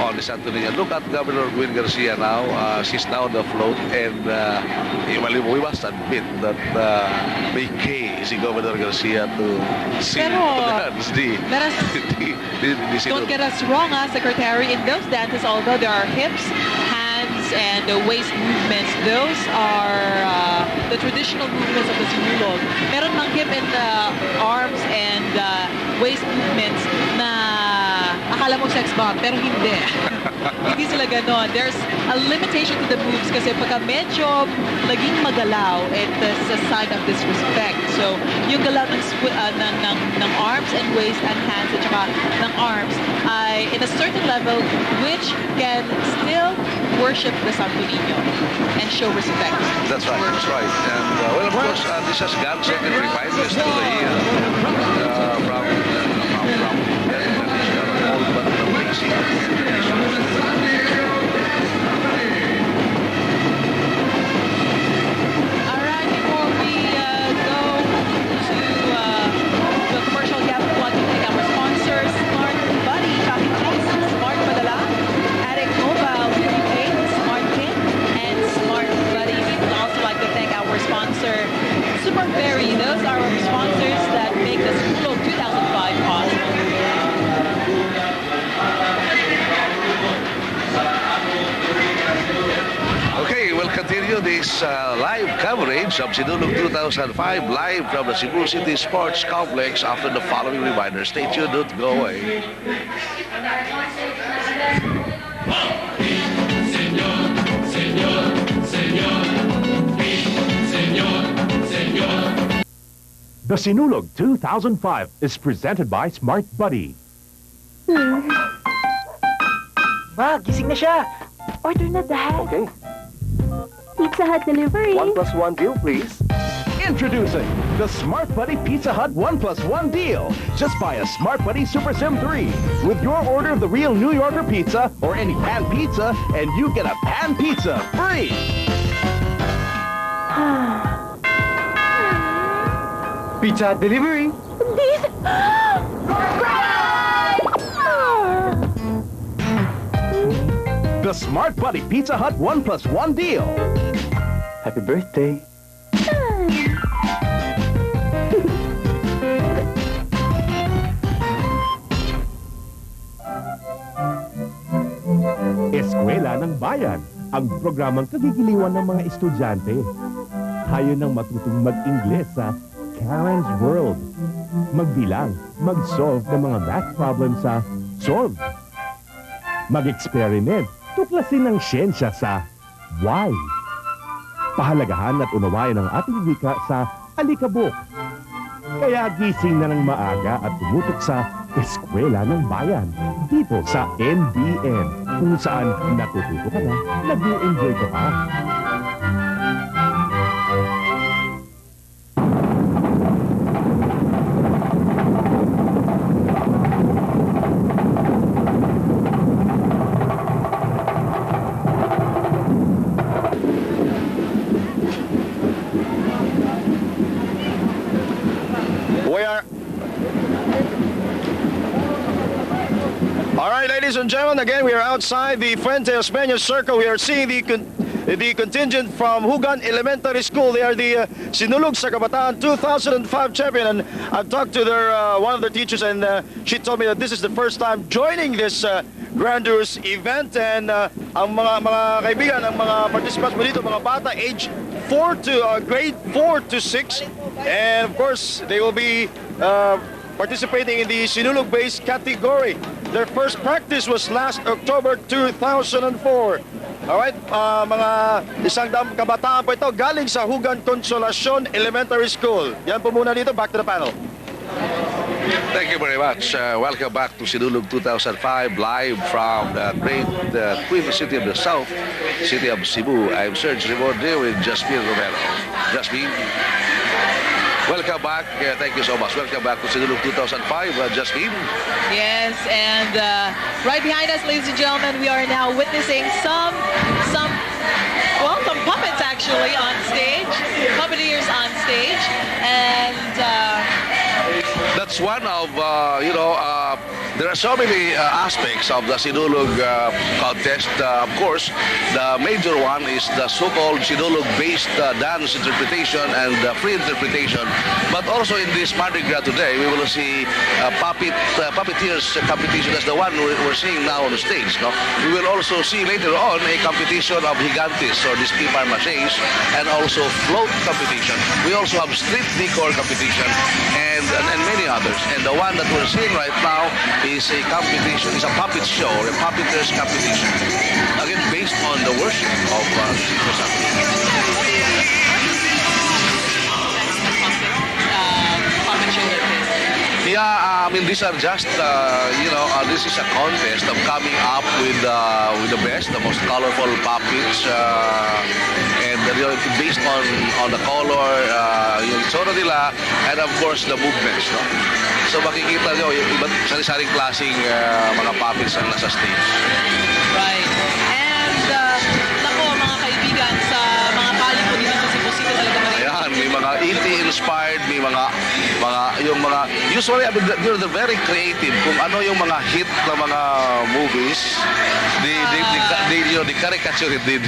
Speaker 7: on the Santo Niño. Look at Governor Gwen Garcia now. She's now on the float, and we must admit that may K si Governor Garcia to sing dance
Speaker 2: Don't get us wrong, Secretary. In those dances, although there are hips, hands, and waist movements, those are the traditional movements of the Sinulog. Meron mang hip and arms and waist movements na akala mo sex bomb, pero hindi. Hindi sila ganon. There's a limitation to the moves kasi pagka medyo naging magalaw, it's a sign of disrespect. So, yung galaw ng arms and waist and hands at saka ng arms ay in a certain level which can still worship the Santo Niño and show respect.
Speaker 7: That's right, that's right. And, well, of course, this has gone second refinements to the year from old but amazing.
Speaker 2: Those are our sponsors that make the Sinulog 2005 possible.
Speaker 7: Okay, we'll continue this live coverage of Sinulog 2005 live from the Cebu City Sports Complex after the following reminder. Stay tuned, don't go away.
Speaker 8: The Sinulog 2005 is presented by Smart Buddy.
Speaker 9: Ma, gising na siya.
Speaker 10: Order na, Dad.
Speaker 8: Okay.
Speaker 10: Pizza Hut delivery.
Speaker 8: 1+1 deal, please. Introducing the Smart Buddy Pizza Hut 1+1 deal. Just buy a Smart Buddy Super Sim 3 with your order of the real New Yorker pizza or any pan pizza, and you get a pan pizza free.
Speaker 9: Pizza Hut delivery.
Speaker 10: This...
Speaker 8: The Smart Buddy Pizza Hut 1+1 deal.
Speaker 9: Happy birthday.
Speaker 8: Eskwela ng Bayan, ang programang kagigiliwan ng mga estudyante. Hayo ng matutong mag-Ingles sa Karen's World. Magbilang, mag-solve ng mga math problems sa Solve. Mag-experiment, tuklasin ng siyensya sa Why. Pahalagahan at unawayan ang ating wika sa Alikabok. Kaya gising na ng maaga at tumutok sa Eskwela ng Bayan dito sa NBN, kung saan natututo ka na, nag-enjoy ka pa.
Speaker 4: All right, ladies and gentlemen, again, we are outside the Fuente Osmeña Circle. We are seeing the contingent from Hugan Elementary School. They are the Sinulog sa Kabataan 2005 champion. And I've talked to their one of their teachers, and she told me that this is the first time joining this grandiose event. And ang mga kaibigan, ang mga participants mo dito, mga bata, age 4 to grade 4 to 6. And of course, they will be participating in the Sinulog-based category. Their first practice was last October 2004. Alright, mga isang kabataan po ito galing sa Hugan Consolacion Elementary School. Yan po muna dito, back to the panel.
Speaker 7: Thank you very much. Welcome back to Sinulog 2005, live from the great Queen City of the South, City of Cebu. I'm Serge Riborde with Jasmine Romero. Jasmine, welcome back. Thank you so much. Welcome back to Sinulog 2005, Jasmine.
Speaker 2: Yes, and right behind us, ladies and gentlemen, we are now witnessing some puppets actually on stage, puppeteers on stage, and
Speaker 7: it's one of, there are so many aspects of the Sinulog contest. Of course, the major one is the so-called Sinulog-based dance interpretation and free interpretation. But also in this Mardi Gras today, we will see Puppeteer's competition as the one we're seeing now on the stage. No? We will also see later on a competition of gigantes or these papier-mâchés and also float competition. We also have street decor competition and many others. And the one that we're seeing right now is a competition, is a puppet show, a puppeteer's competition. Again, based on the worship of Yeah, I mean, these are just, this is a contest of coming up with the best, the most colorful puppets, and based on the color, yung tsura nila, and of course, the movements, no? So makikita nyo, yung iba't sari-saring klaseng mga puppets ang nasa stage.
Speaker 2: Right. And, nako, mga kaibigan, sa mga kali po dito sa Cebu City talaga
Speaker 7: Ayan, may mga E.T. inspired, may usually, I mean, they're very creative kung ano yung mga hit na mga movies, they caricature it, they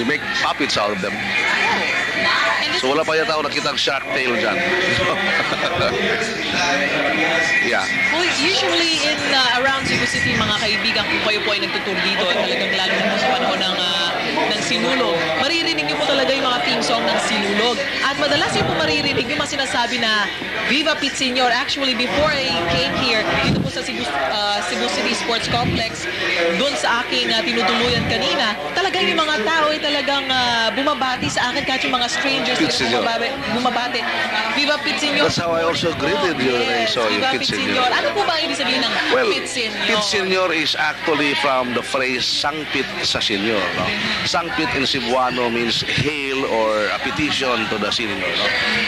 Speaker 7: make puppets out of them. So wala pa yata ako nakitang Shark Tale dyan. Yeah.
Speaker 2: Well, usually in around Cebu City, mga kaibigan, kung kayo po ay nagtutur dito, talagang lalo na sa panahon ng Sinulog, maririnig niyo po talaga yung mga theme song ng Sinulog. At madalas yung po maririnig yung mga sinasabi na Viva Pit Senyor. Actually, before I came here, dito po sa Cebu City Sports Complex, doon sa aking tinutuluyan kanina, talagang yung mga tao ay talagang bumabati sa akin kahit yung mga strangers bumabati. Viva Pit Senyor.
Speaker 7: That's how I also greeted you when I saw you, Pit Senyor.
Speaker 2: Ano po ba ang ibig sabihin ng Pit Senyor?
Speaker 7: Pit Senyor is actually from the phrase sangpit sa senyor. No? Sangpit in Cebuano means hail or a petition to the senyor. No?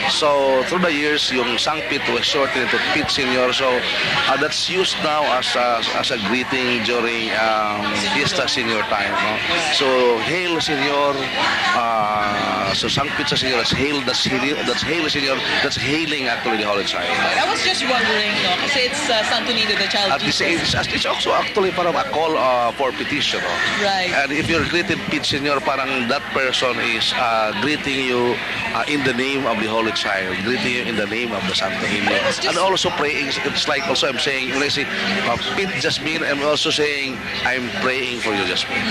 Speaker 7: So through the years, yung sangpit was shortened to Pit Senyor. So that's used now as a greeting during Fiesta Senyor time. No? So hail senyor. So sangpit sa senyor, that's hail senyor. That's hailing actually the Holy Child.
Speaker 2: I was just wondering, no, kasi it's Santo Niño, the child
Speaker 7: At this age, it's also actually parang a call for petition. No?
Speaker 2: Right.
Speaker 7: And if you're greeted Pit Senyor, parang that person is greeting you in the name of the Holy Child, greeting you in the name of the Santo Niño. And also praying, it's like also I'm saying, when I say Pit Jasmine, I'm also saying I'm praying for you, Jasmine.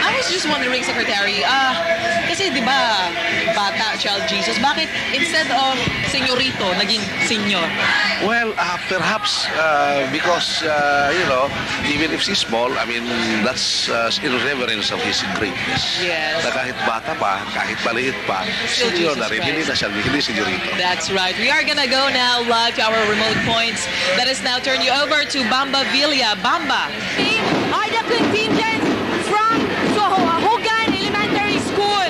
Speaker 2: I was just wondering, Secretary, kasi di ba bata, child Jesus, bakit instead of senyorito, naging senyor?
Speaker 7: Well, perhaps because, even if she's small, I mean, that's in reverence of his greatness.
Speaker 2: Yes.
Speaker 7: Na kahit bata pa, kahit maliit pa, senyor na rin, hindi na siya, hindi senyorito.
Speaker 2: That's right. We are gonna go now live to our remote points. That is now turn you over to Bamba Villa. Bamba.
Speaker 10: Are the contingents from Hogan Elementary School.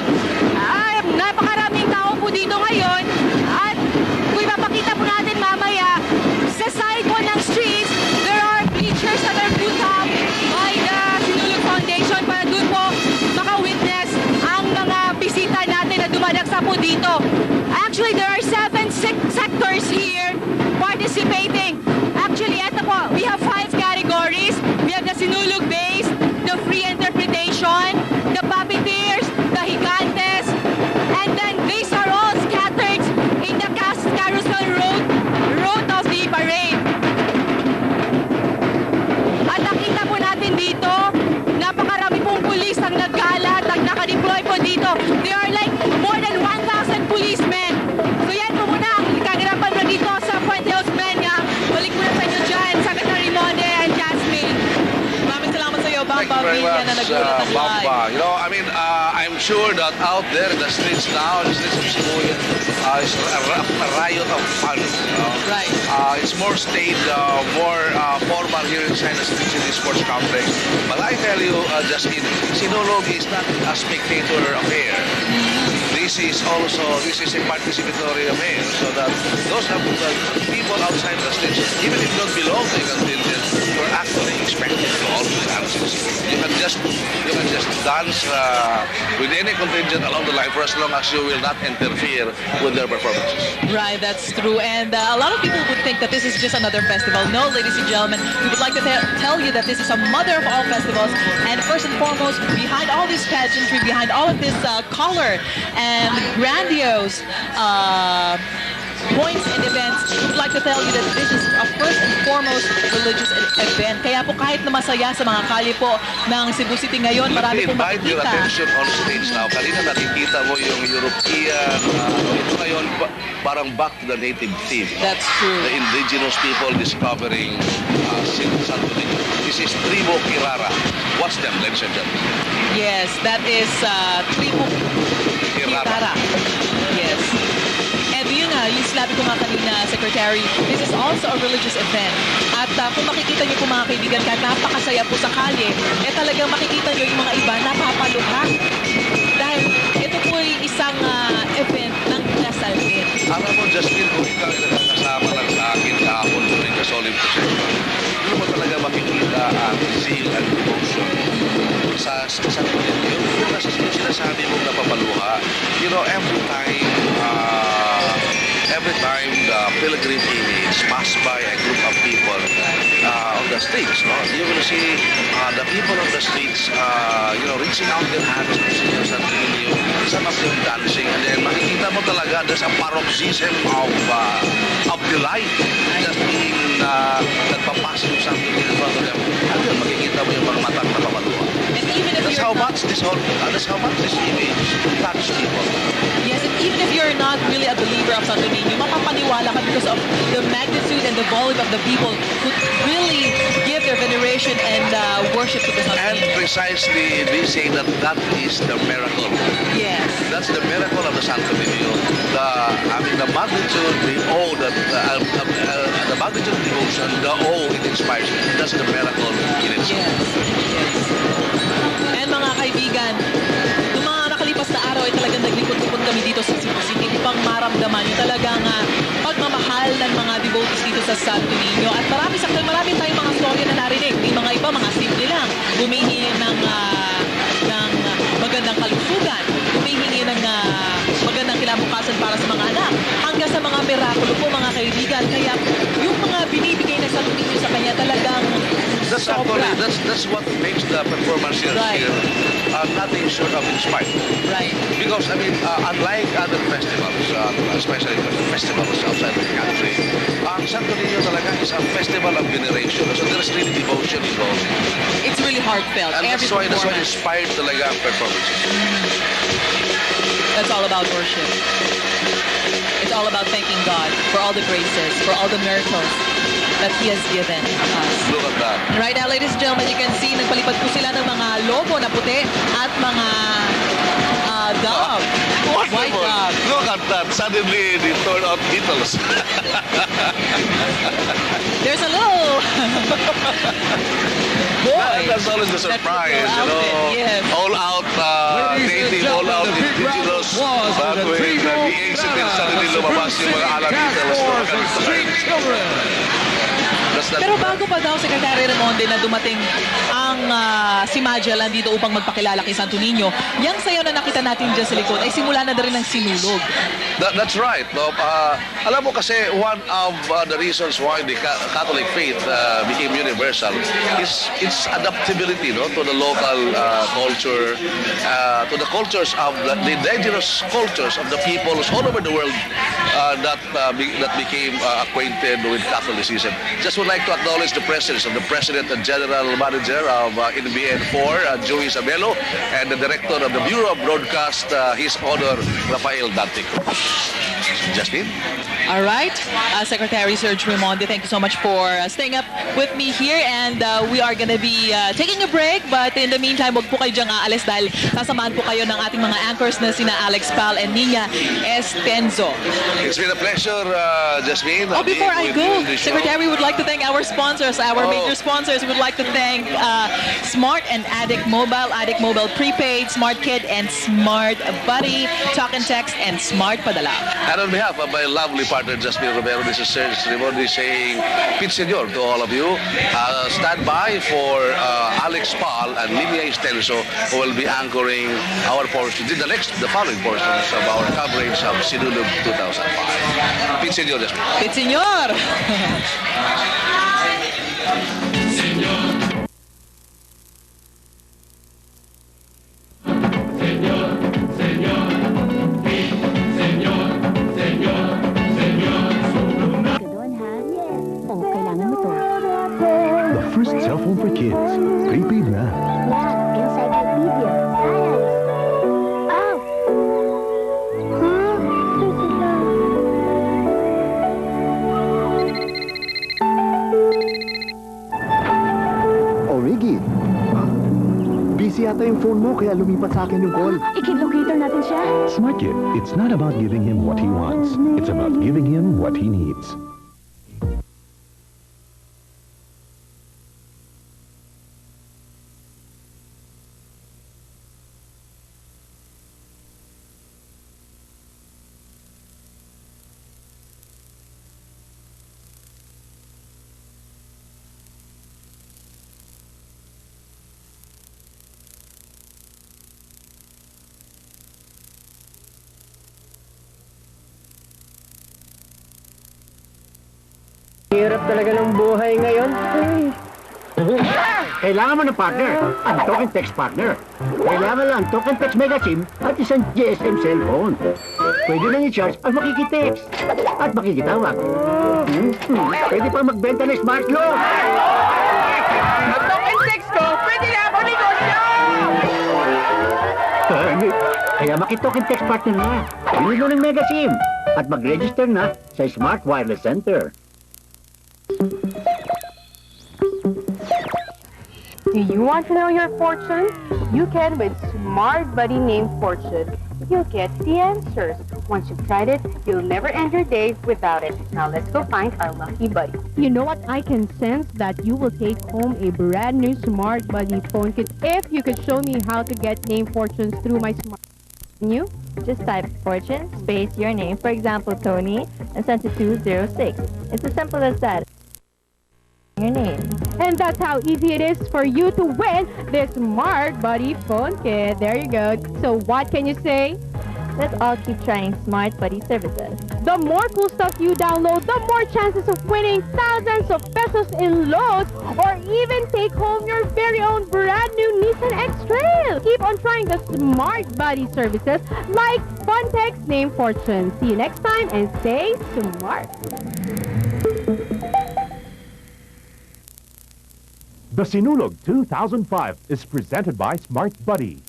Speaker 10: Napakaraming tao po dito ngayon at kung ipapakita po natin mamaya sa side po ng streets, there are bleachers that are put up by the Sinulog Foundation para doon po maka-witness ang mga bisita natin na dumadagsa po dito. Actually, there are 7 sectors here participating. Actually, eto po, we have 5 categories. We have the Sinulog-based, the free interpretation, the puppeteers, the gigantes, and then these are all scattered in the carousel road of the parade. At nakita po natin dito, napakarami pong pulis ang nagkalat, ang nakadeploy po dito. There are like more than 1,000 policemen. So yan po muna ang kagarapan na dito sa Puente Osmeña. Balik muna sa inyo dyan, Secretary Monde and Jasmine.
Speaker 2: Maraming salamat sa iyo,
Speaker 7: Thank
Speaker 2: Bamba
Speaker 7: you very
Speaker 2: Villa,
Speaker 7: much,
Speaker 2: na nagulat ng live.
Speaker 7: Bamba. I mean, I'm sure that out there in the streets now, the streets of Cebu, is a riot of fun.
Speaker 2: Right.
Speaker 7: It's more staid, more formal here inside the streets in the sports complex. But I tell you, Jasmine, Sinulog is not a spectator affair. This is a participatory affair, so that those people outside the streets, even if you don't belong to a contingent, you're actually expected to also dance. You can just dance with any contingent along the line for as long as you will not interfere with their performances.
Speaker 2: Right, that's true. And a lot of people would think that this is just another festival. No, ladies and gentlemen, we would like to tell you that this is a mother of all festivals. And first and foremost, behind all this pageantry, behind all of this color and grandiose points and events, we would like to tell you that this is a first and foremost religious event. Kaya po kahit na masaya sa mga kalye po ng Cebu City ngayon, marami pong
Speaker 7: invite your
Speaker 2: makikita.
Speaker 7: attention on stage now. Kanina nakikita mo yung European, ito ngayon parang back to the native theme.
Speaker 2: That's true.
Speaker 7: The indigenous people discovering Santo Niño. This is Tribo Kirara. Watch them, ladies and gentlemen.
Speaker 2: Yes, that is Tribu Kirara. Yes. And yun nga, yung sinabi ko nga kanina, Secretary, this is also a religious event. At kung makikita niyo po mga kaibigan, kahit napakasaya po sa kalye, talagang makikita niyo yung mga iba napapaluha. Dahil ito po ay isang event ng kinasal din.
Speaker 7: Alam mo, Justin, kung ikaw ay nakakasama lang sa akin kahapon during the solemn procession, hindi mo talaga makikita ang zeal and devotion sa Santo Niño. Yung sinasabi mong napapaluha, you know, every time the pilgrim image passed by a group of people on the streets, no, you're going to see the people on the streets, you know, reaching out their hands to Senyor Santo Niño, some of them dancing, and then makikita mo talaga there's a paroxysm of delight just being nagpapas yung Santo Niño in front of them. And then makikita mo yung mga matang napapaluha. That's how much this image touches people.
Speaker 2: Yes, and even if you're not really a believer of Santo Niño, mapapaniwala ka because of the magnitude and the volume of the people who really give their veneration and worship to the Santo Niño.
Speaker 7: And precisely, they say that that is the miracle.
Speaker 2: Yes.
Speaker 7: That's the miracle of the Santo Niño. The magnitude, the awe, the magnitude of devotion, the awe it inspires. That's the miracle in itself.
Speaker 2: Yes. And mga kaibigan, noong mga nakalipas na araw ay talagang naglipot-lipot kami dito sa Cebu City upang maramdaman yung talagang pagmamahal ng mga devotees dito sa Santo Niño. At marami tayong mga storya na narinig. May mga iba, mga simple lang. Humihingi ng magandang kalusugan. Humihingi ng magandang kinabukasan para sa mga anak. Hanggang sa mga mirakulo po, mga kaibigan. Kaya yung mga binibigay na Santo Niño sa kanya talagang
Speaker 7: that's what makes the performance here nothing short of inspired.
Speaker 2: Right.
Speaker 7: Because, I mean, unlike other festivals, especially festivals outside the country, ang Santo Niño talaga is a festival of veneration. So there's really devotion involved.
Speaker 2: It's really heartfelt.
Speaker 7: And that's why inspired talaga ang performances.
Speaker 2: That's all about worship. It's all about thanking God for all the graces, for all the miracles that He has given us.
Speaker 7: Look at that.
Speaker 2: Right now, ladies and gentlemen, you can see, nagpalipad po sila ng mga logo na puti at mga dove. White dove.
Speaker 7: Look at that. Suddenly, they turned out Beatles.
Speaker 2: There's a little boy.
Speaker 7: That's always the surprise, you know.
Speaker 2: Yes.
Speaker 7: All out native, all out indigenous. But when nag-i-exit din, suddenly lumabas yung mga alam Beatles.
Speaker 2: Pero bago pa daw, Secretary Ramonde, na dumating ang si Magellan dito upang magpakilala kay Santo Niño, yung sayo na nakita natin dyan sa likod ay simula na rin ng sinulog.
Speaker 7: That's right. No? Alam mo kasi one of the reasons why the Catholic faith became universal is its adaptability, no, to the local culture, to the cultures of the indigenous cultures of the peoples all over the world that became acquainted with Catholicism. Just would like to acknowledge the presence of the President and General Manager of NBN 4, Joey Isabelo, and the Director of the Bureau of Broadcast, His Honor Rafael Dantico. Justin?
Speaker 2: All right. Secretary Serge Ramonde, thank you so much for staying up with me here, and we are gonna be taking a break, but in the meantime, wag po kayo diyang aalis dahil sasamahan po kayo ng ating mga anchors na sina Alex Pal and Nina Estenzo.
Speaker 7: It's been a pleasure, Jasmine.
Speaker 2: Before I go, Secretary would like to thank our sponsors, our major sponsors. We would like to thank Smart and Addict Mobile Prepaid, Smart Kid and Smart Buddy, Talk and Text, and Smart Padala.
Speaker 7: And on behalf of my lovely partner, Jasmine Romero, this is Serge Ramonde saying, Pit Senor to all of you. Stand by for Alex Pal and Lilia Estenso, who will be anchoring our portion, the following portions of our coverage of Sinulog 2000. Pit Senor, yes.
Speaker 2: Pit Senor!
Speaker 8: The first cell phone for kids. Prepaid na.
Speaker 11: Encyclopedia.
Speaker 9: Oh, Riggy. Busy yata yung phone mo, kaya lumipat sa akin yung call.
Speaker 11: I-locator natin siya.
Speaker 8: Smart Kid, it's not about giving him what he wants. It's about giving him what he needs.
Speaker 9: Hirap talaga ng buhay ngayon. Kailangan mo ng partner. Ang talk and text partner. Kailangan lang talk and text mega SIM at isang GSM cellphone. Pwede lang i-charge at makikitext. At makikitawag. Pwede pa magbenta ng smart loan.
Speaker 10: Ang talk and text ko, pwede na ako negosyo!
Speaker 9: Kaya makitalk and text partner na. Bili mo ng mega SIM at mag-register na sa Smart Wireless Center.
Speaker 10: Do you want to know your fortune? You can with Smart Buddy named Fortune. You'll get the answers. Once you've tried it, you'll never end your day without it. Now let's go find our lucky buddy.
Speaker 12: You know what? I can sense that you will take home a brand new Smart Buddy phone kit if you could show me how to get name fortunes through my smart. You
Speaker 13: just type fortune space your name, for example Tony, and send to 206. It's as simple as that. Your name.
Speaker 12: And that's how easy it is for you to win this Smart Buddy phone kit. There you go. So what can you say?
Speaker 13: Let's all keep trying Smart Buddy services.
Speaker 12: The more cool stuff you download, the more chances of winning thousands of pesos in loads or even take home your very own brand new Nissan X-Trail. Keep on trying the Smart Buddy services like Fun Text Name Fortune. See you next time and stay smart.
Speaker 8: The Sinulog 2005 is presented by Smart Buddy.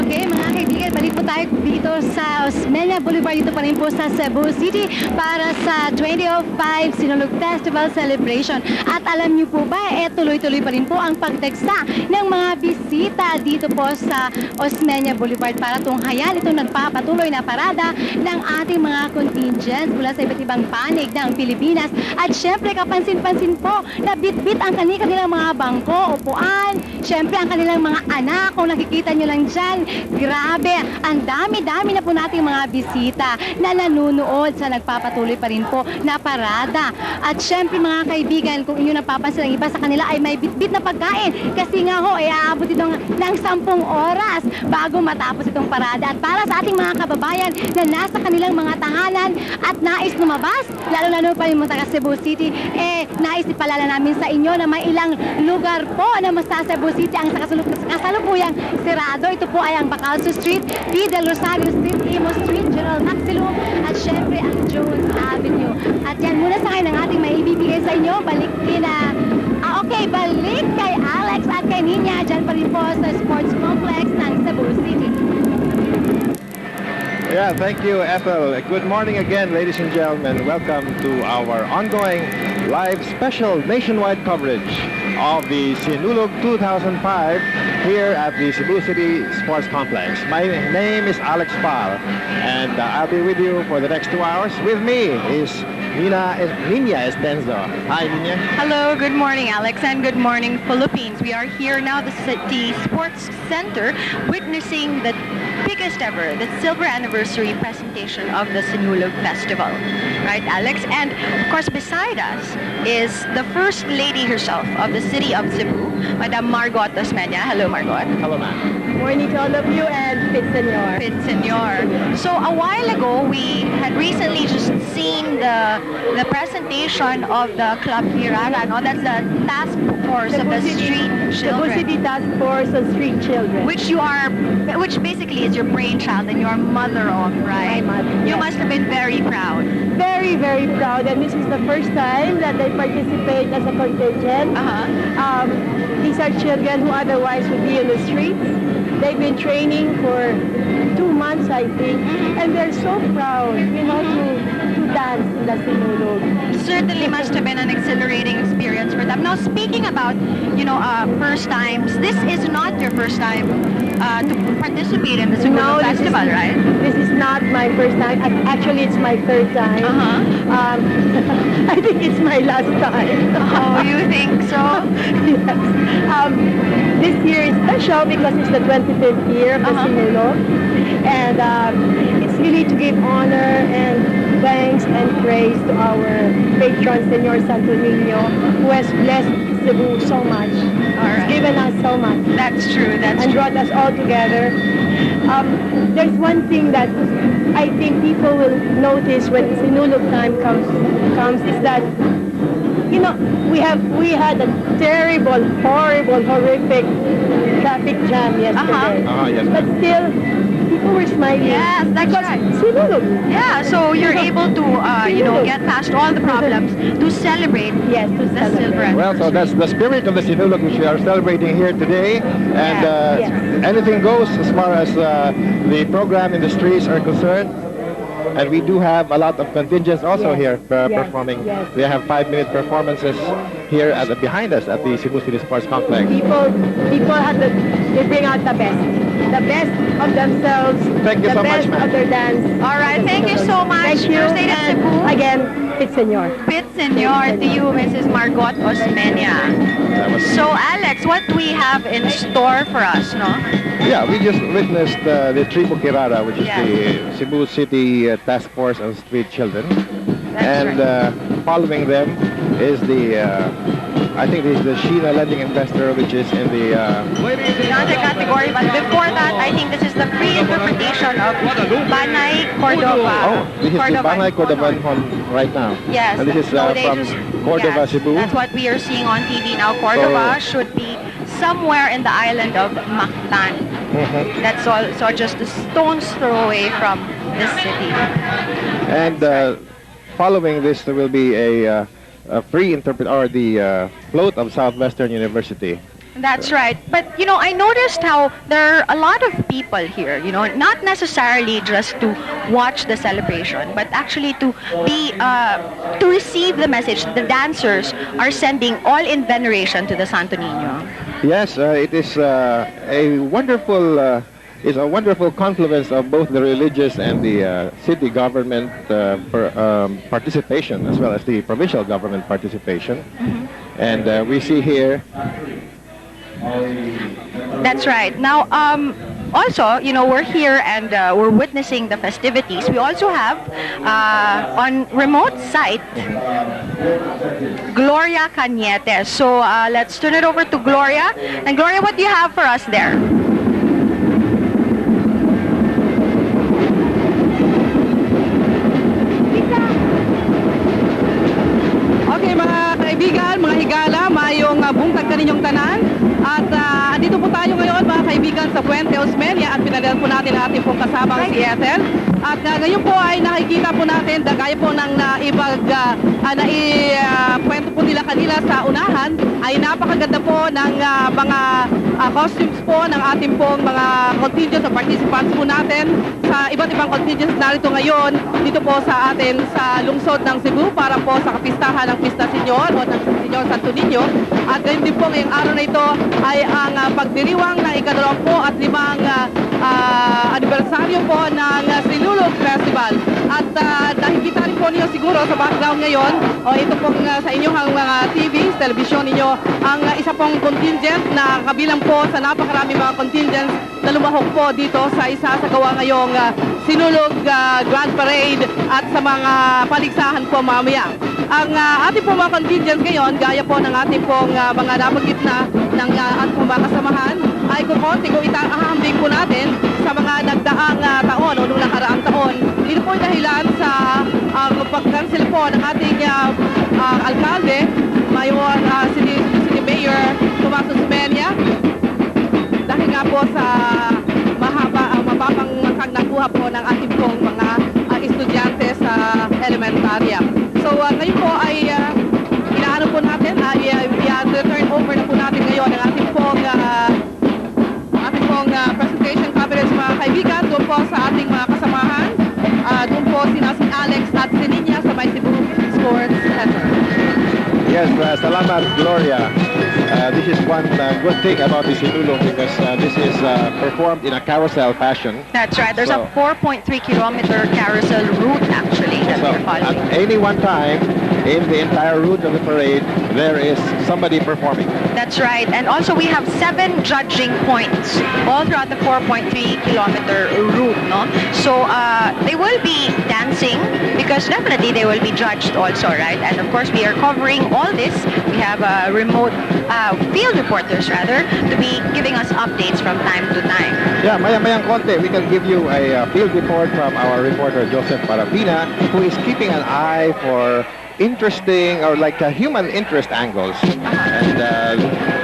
Speaker 3: Okay, mga kaibigan, balik po tayo dito sa Osmeña Boulevard, dito pa rin po sa Cebu City para sa 2005 Sinulog Festival Celebration. At alam niyo po ba, tuloy-tuloy pa rin po ang pagdagsa ng mga bisita dito po sa Osmeña Boulevard para tunghayan itong nagpapatuloy na parada ng ating mga contingents mula sa iba't ibang panig ng Pilipinas. At syempre, kapansin-pansin po na bit-bit ang kanilang mga bangko, upuan, syempre ang kanilang mga anak, kung nakikita nyo lang dyan, grabe, ang dami-dami na po nating mga bisita na nanunood sa nagpapatuloy pa rin po na parada. At syempre mga kaibigan, kung inyo napapansin, ang iba sa kanila ay may bit-bit na pagkain kasi nga ho, ay aabot ito ng 10 oras bago matapos itong parada. At para sa ating mga kababayan na nasa kanilang mga tahanan at nais lumabas, lalo-lalo pa rin mga taga Cebu City, nais ipalala namin sa inyo na may ilang lugar po na sa Cebu City ang kasalukuyang sirado. Ito po ay ang Bacalso Street, P. Del Rosario Street, Imo Street, General Maxilum, at syempre ang Jones Avenue. At yan muna sa akin ang ating maibibigay sa inyo. Balik kay Alex at kay Nina, dyan pa rin po sa Sports Complex ng Cebu City.
Speaker 4: Yeah, thank you, Ethel. Good morning again, ladies and gentlemen. Welcome to our ongoing live special nationwide coverage of the Sinulog 2005 here at the Cebu City Sports Complex. My name is Alex Pal, and I'll be with you for the next 2 hours. With me is Nina Estenzo. Hi, Nina.
Speaker 14: Hello, good morning, Alex, and good morning, Philippines. We are here now at the City Sports Center witnessing the biggest ever, the silver anniversary presentation of the Sinulog Festival. Right, Alex? And of course, beside us is the First Lady herself of the city of Cebu, Madam Margot Osmeña. Hello, Margot.
Speaker 15: Hello, ma'am.
Speaker 12: Morning to all of you, and Pit Senor.
Speaker 14: Pit Senor. So a while ago, we had recently just seen the presentation of the Club Kirara. No, that's the task force of the street children.
Speaker 12: Cebu City Task Force on Street Children.
Speaker 14: Which basically is your brainchild and your mother of, right?
Speaker 12: My mother,
Speaker 14: you
Speaker 12: yes.
Speaker 14: must have been very proud.
Speaker 12: Very, very proud. And this is the first time that I participate as a contingent. These are children who otherwise would be in the streets. They've been training for 2 months, I think, and they're so proud, you know, to dance in the Sinulog.
Speaker 14: Certainly must have been an exhilarating experience for them. Now, speaking about, you know, first times, this is not your first time to participate in the Sinulog Festival, right?
Speaker 12: This is not my first time. Actually, it's my third time. I think it's my last time.
Speaker 14: Oh, you think so?
Speaker 12: Yes. This year is special because it's the 25th year of the Sinulog. And it's really to give honor and thanks and praise to our patron, Senor Santo Niño, who has blessed Cebu so much. He's given us so much.
Speaker 14: That's true.
Speaker 12: And brought us all together. There's one thing that I think people will notice when Sinulog time comes is that, you know, we had a terrible, horrible, horrific traffic jam yesterday.
Speaker 15: Yes.
Speaker 12: But still, people were smiling.
Speaker 14: Yes, that's right.
Speaker 12: Sinulog.
Speaker 14: Yeah, so you're able to, you know, get past all the problems to celebrate.
Speaker 12: Yes, to
Speaker 14: the silver.
Speaker 15: Well, so that's the spirit of the Sinulog which we are celebrating here today. And anything goes as far as the program in the streets are concerned. And we do have a lot of contingents also here performing.
Speaker 12: Yes.
Speaker 15: We have 5-minute performances here behind us at the Cebu City Sports Complex.
Speaker 12: People they bring out the best of themselves.
Speaker 15: Thank you so much,
Speaker 12: the best
Speaker 15: ma'am.
Speaker 12: of their dance.
Speaker 14: All right, thank you so much.
Speaker 12: Thank you.
Speaker 14: First Lady of Cebu.
Speaker 12: Again, Pit Senor.
Speaker 14: Pit Senor to you, Mrs. Margot Osmeña. So, Alex, what do we have in store for us, no?
Speaker 15: Yeah, we just witnessed the Tribu Kirara, which is the Cebu City Task Force on Street Children. Following them is I think this is the Sheena Lending Investor, which is in the
Speaker 14: other category. But before that, I think this is the free interpretation of Banay Cordova.
Speaker 15: Oh, this is the Banay Cordova right now.
Speaker 14: Yes.
Speaker 15: And this is from Cordova, Cebu.
Speaker 14: That's what we are seeing on TV now. Cordova should be somewhere in the island of Mactan. That's all. So just a stone's throw away from this city.
Speaker 15: And following this, there will be a free interpret or the float of Southwestern University.
Speaker 14: That's right. But, you know, I noticed how there are a lot of people here, you know, not necessarily just to watch the celebration, but actually to be, to receive the message. The dancers are sending all in veneration to the Santo Niño.
Speaker 15: Yes, it is a wonderful confluence of both the religious and the city government participation, as well as the provincial government participation. And we see here.
Speaker 14: That's right. Now, also, you know, we're here and we're witnessing the festivities. We also have on remote site Gloria Cañete. So let's turn it over to Gloria. And Gloria, what do you have for us there?
Speaker 2: Okay, mga kaibigan, mga higala, mayong bungtag kaninyong tanan. At andito po tayo ngayon, mga kaibigan, sa Puente Osmeña at pinalitan po natin ang ating pong kasabang si Ethel. At ngayon po ay nakikita po natin, gaya po ng kwento po nila kanila sa unahan, ay napakaganda po ng mga costumes po ng ating pong mga contingents o participants po natin sa iba't ibang contingents narito ngayon dito po sa atin sa lungsod ng Cebu para po sa kapistahan ng Pista Senyor o ng Senyor Santo Niño. At ganyan din po ngayong araw na ito ay ang pagdiriwang ng ika-25 anibersaryo po ng Sinulog Festival. At nakikita rin po niyo si siguro sa background ngayon, o ito pong sa inyong mga TV, telebisyon ninyo, ang isa pong contingent na kabilang po sa napakarami mga contingents na lumahok po dito sa isa sa gawa ngayong Sinulog Grand Parade at sa mga paligsahan po mamaya. Ang ating pong mga contingents ngayon, gaya po ng ating pong mga nabanggit na ng ating pong mga kasamahan, ay kukonti kung itahambing po natin sa mga nagdaang taon o nung nakaraang taon. Ito po yung dahilan sa pag-cancel po ng ating alkalde, Mayor, City Mayor Tomaso Sumenia, dahil nga po sa mababang nakuha po ng ating pong mga estudyante sa elementarya. So ngayon po ay inaano po natin, i-turn over na po natin ngayon ang ating pong presentation coverage mga kaibigan doon po sa ating mga kasamahan. Doon po si Alex at si Ninya sa may Cebu Sports Center.
Speaker 15: Yes, salamat, Gloria. This is one good thing about the Sinulog because this is performed in a carousel fashion.
Speaker 14: That's right. There's a 4.3-kilometer carousel route, actually, that we're following.
Speaker 15: At any one time, in the entire route of the parade, there is somebody performing.
Speaker 14: That's right. And also, we have 7 judging points all throughout the 4.3-kilometer route, no? So, they will be dancing because definitely they will be judged also, right? And of course, we are covering all this. We have remote field reporters, rather, to be giving us updates from time to time.
Speaker 15: Yeah, maya-mayang konti, we can give you a field report from our reporter, Joseph Parapina, who is keeping an eye for interesting or like human interest angles. And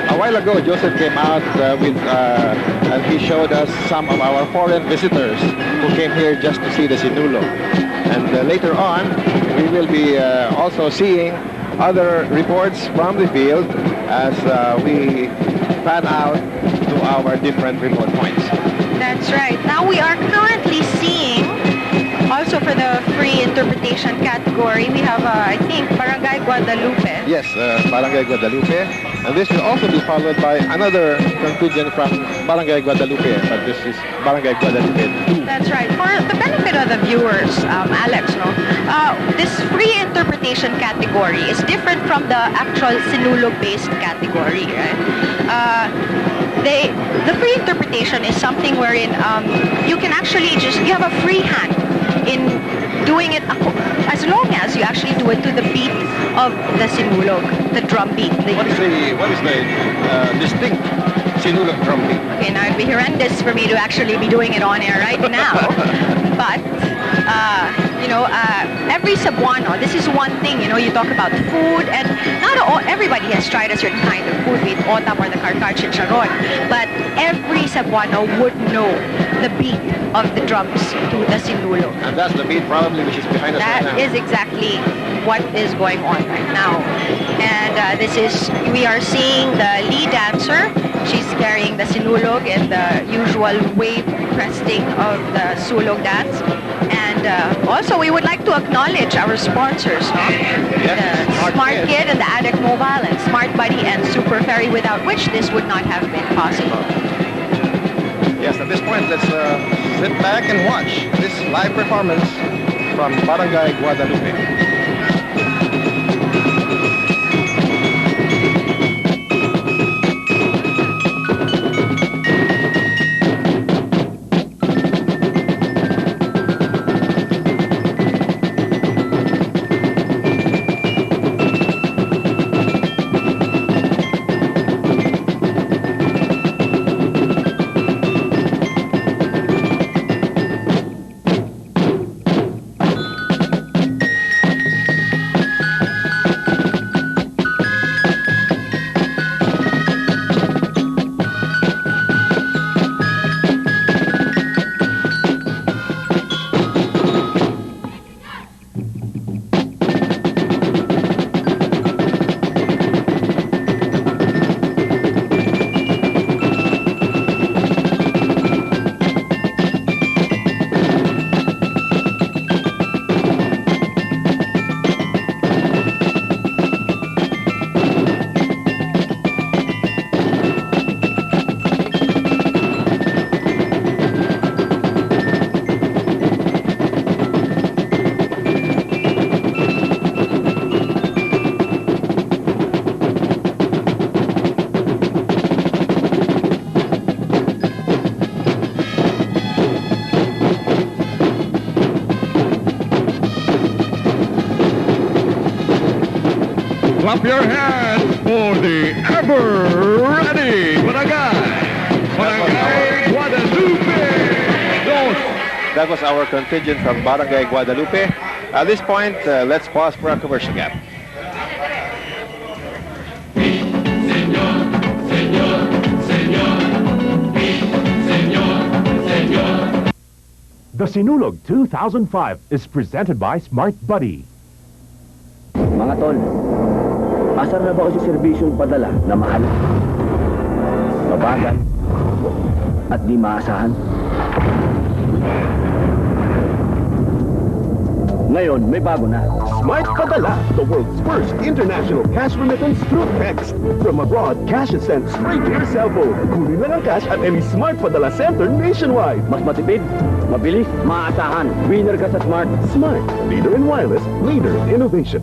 Speaker 15: a while ago, Joseph came out and he showed us some of our foreign visitors who came here just to see the Sinulog. And later on, we will be also seeing other reports from the field as we pan out to our different report points.
Speaker 14: That's right. Now we are currently seeing, also for the free interpretation category, we have, I think, Barangay Guadalupe.
Speaker 15: Yes, Barangay Guadalupe. And this will also be followed by another contingent from Barangay Guadalupe, but this is Barangay Guadalupe 2.
Speaker 14: That's right. For the benefit of the viewers, Alex, no, this free interpretation category is different from the actual Sinulog-based category, right? The free interpretation is something wherein you can actually you have a free hand in doing it as long as you actually do it to the beat of the Sinulog, the drum beat.
Speaker 15: What is the distinct Sinulog drum beat?
Speaker 14: Okay, now it'd be horrendous for me to actually be doing it on air right now, but every Cebuano, this is one thing, you talk about food, and everybody has tried a certain kind of food, be it otam or the karkar chicharon, but every Cebuano would know the beat of the drums to the Sinulog.
Speaker 15: And that's the beat probably which is behind us right now.
Speaker 14: That is exactly what is going on right now. And we are seeing the lead dancer. She's carrying the Sinulog in the usual wave cresting of the Sulog dance. And also, we would like to acknowledge our sponsors, no? The Smart Kid and the Addict Mobile and Smart Buddy and Super Ferry, without which this would not have been possible.
Speaker 15: Yes, at this point, let's sit back and watch this live performance from Barangay Guadalupe.
Speaker 6: Clap your hands for the ever-ready Barangay Guadalupe.
Speaker 15: That was our contingent from Barangay Guadalupe. At this point, let's pause for a commercial gap.
Speaker 8: The Sinulog 2005 is presented by Smart Buddy.
Speaker 9: Mga tol, asar na ba ako sa serbisyong padala na mahal, mabagal, at di maasahan? Ngayon, may bago na.
Speaker 8: Smart Padala, the world's first international cash remittance through text. From abroad, cash is sent straight to your cell phone. Kunin lang ang cash at any Smart Padala center nationwide.
Speaker 9: Mas matipid, mabilis, maasahan. Winner ka sa Smart.
Speaker 8: Smart, leader in wireless, leader in innovation.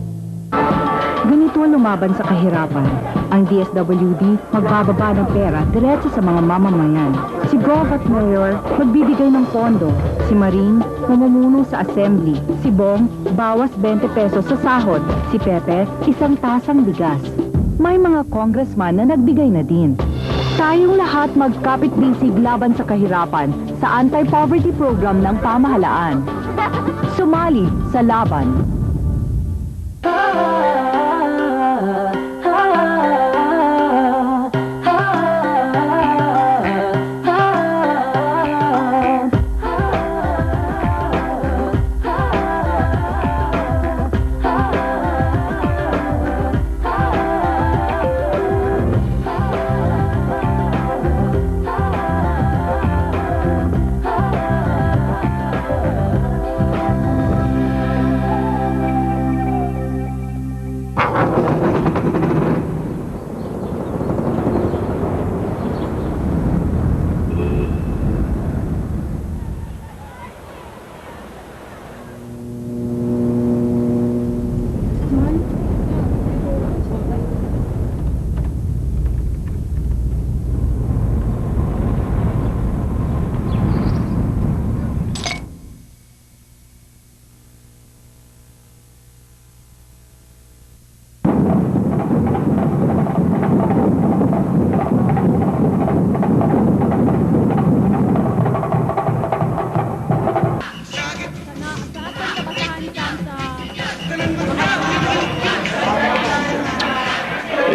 Speaker 16: Ganito ang lumaban sa kahirapan. Ang DSWD magbababa ng pera diretso sa mga mamamayan. Si Gov at Mayor magbibigay ng pondo. Si Marin mamumuno sa assembly. Si Bong bawas 20 pesos sa sahod. Si Pepe isang tasang bigas. May mga congressman na nagbigay na din. Tayong lahat magkapit-bisig laban sa kahirapan sa anti-poverty program ng pamahalaan. Sumali sa laban.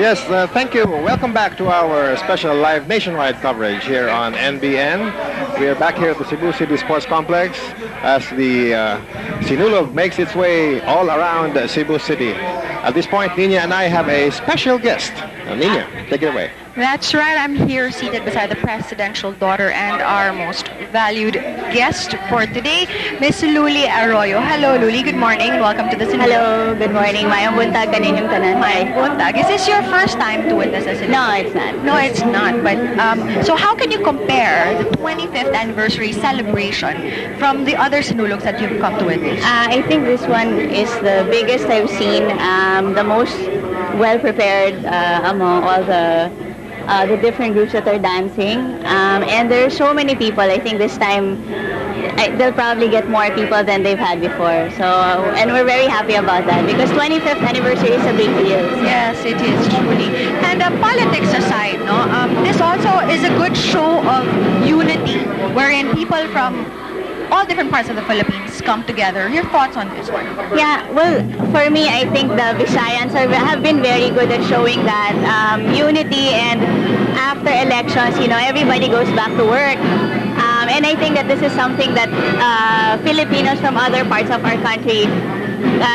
Speaker 15: Yes, thank you. Welcome back to our special live nationwide coverage here on NBN. We are back here at the Cebu City Sports Complex as the Sinulog makes its way all around Cebu City. At this point, Nina and I have a special guest. Nina, take it away.
Speaker 14: That's right. I'm here seated beside the presidential daughter and our most valued guest for today, Miss Luli Arroyo. Hello, Luli. Good morning. Welcome to the Sinulog.
Speaker 17: Hello. Good morning. Mayang buntag kaninyong tanan.
Speaker 14: Mayang buntag. Is this your first time to witness a Sinulog?
Speaker 17: No, it's not.
Speaker 14: No, it's not. But so how can you compare the 25th anniversary celebration from the other Sinulogs that you've come to witness?
Speaker 17: I think this one is the biggest I've seen, the most well-prepared among all the different groups that are dancing. And there are so many people. I think this time they'll probably get more people than they've had before. So, and we're very happy about that because 25th anniversary is a big deal.
Speaker 14: Yes, it is truly. And politics aside, no, this also is a good show of unity, wherein people from all different parts of the Philippines come together. Your thoughts on this one?
Speaker 17: Yeah, well, for me, I think the Visayans have been very good at showing that unity, and after elections, you know, everybody goes back to work. And I think that this is something that Filipinos from other parts of our country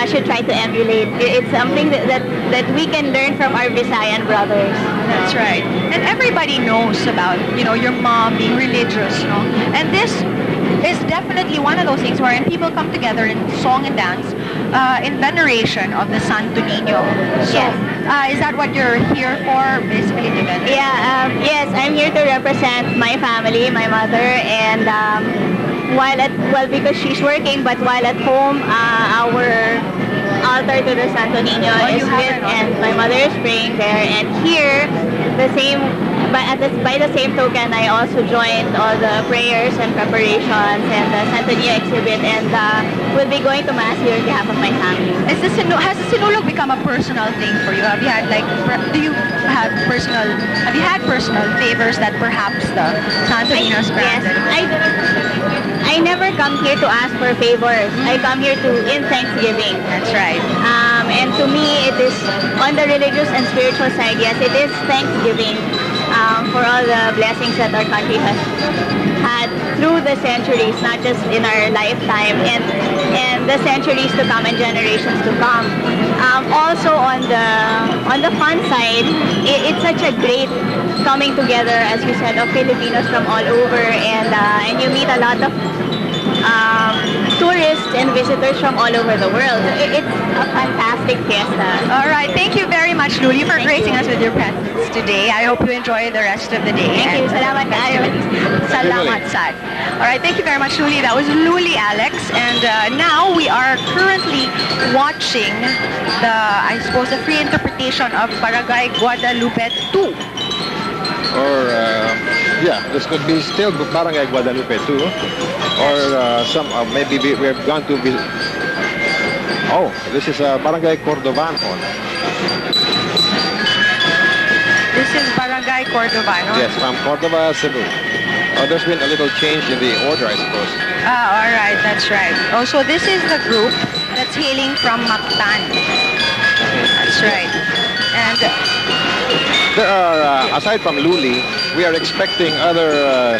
Speaker 17: should try to emulate. It's something that we can learn from our Visayan brothers.
Speaker 14: That's right. And everybody knows about, you know, your mom being religious, you know. And this is definitely one of those things wherein people come together in song and dance in veneration of the Santo Niño. So, is that what you're here for, basically, to venerate?
Speaker 17: Yeah, yes, I'm here to represent my family, my mother, and because she's working, but while at home, our altar to the Santo Niño is lit, and my mother is praying there. And here, by the same token, I also joined all the prayers and preparations and the Santo Niño exhibit, and will be going to Mass here on behalf of my family.
Speaker 14: Has the Sinulog become a personal thing for you? Have you had have you had personal favors that perhaps the Santo Niño's granted?
Speaker 17: Yes, I never come here to ask for favors. I come here in thanksgiving.
Speaker 14: That's right.
Speaker 17: And to me, it is on the religious and spiritual side. Yes, it is thanksgiving for all the blessings that our country has had through the centuries, not just in our lifetime, and the centuries to come and generations to come. Also on the fun side, it's such a great coming together, as you said, of Filipinos from all over, and you meet a lot of tourists and visitors from all over the world. It's a fantastic fiesta.
Speaker 14: All right, thank you very much, Luli, for gracing us with your presence today. I hope you enjoy the rest of the day.
Speaker 17: Thank you. Salamat kayo.
Speaker 14: Salamat, Sad. All right, thank you very much, Luli. That was Luli Alex, and now we are currently watching the free interpretation of Barangay Guadalupe 2.
Speaker 15: Or, this could be still Barangay Guadalupe too. Or maybe we're going to be... Oh, this is Barangay Cordova.
Speaker 14: This is Barangay Cordova, no?
Speaker 15: Yes, from Cordova, Cebu. There's been a little change in the order, I suppose.
Speaker 14: All right, that's right. Oh, so this is the group that's hailing from Mactan. That's right. And...
Speaker 15: there are, aside from Luli, we are expecting other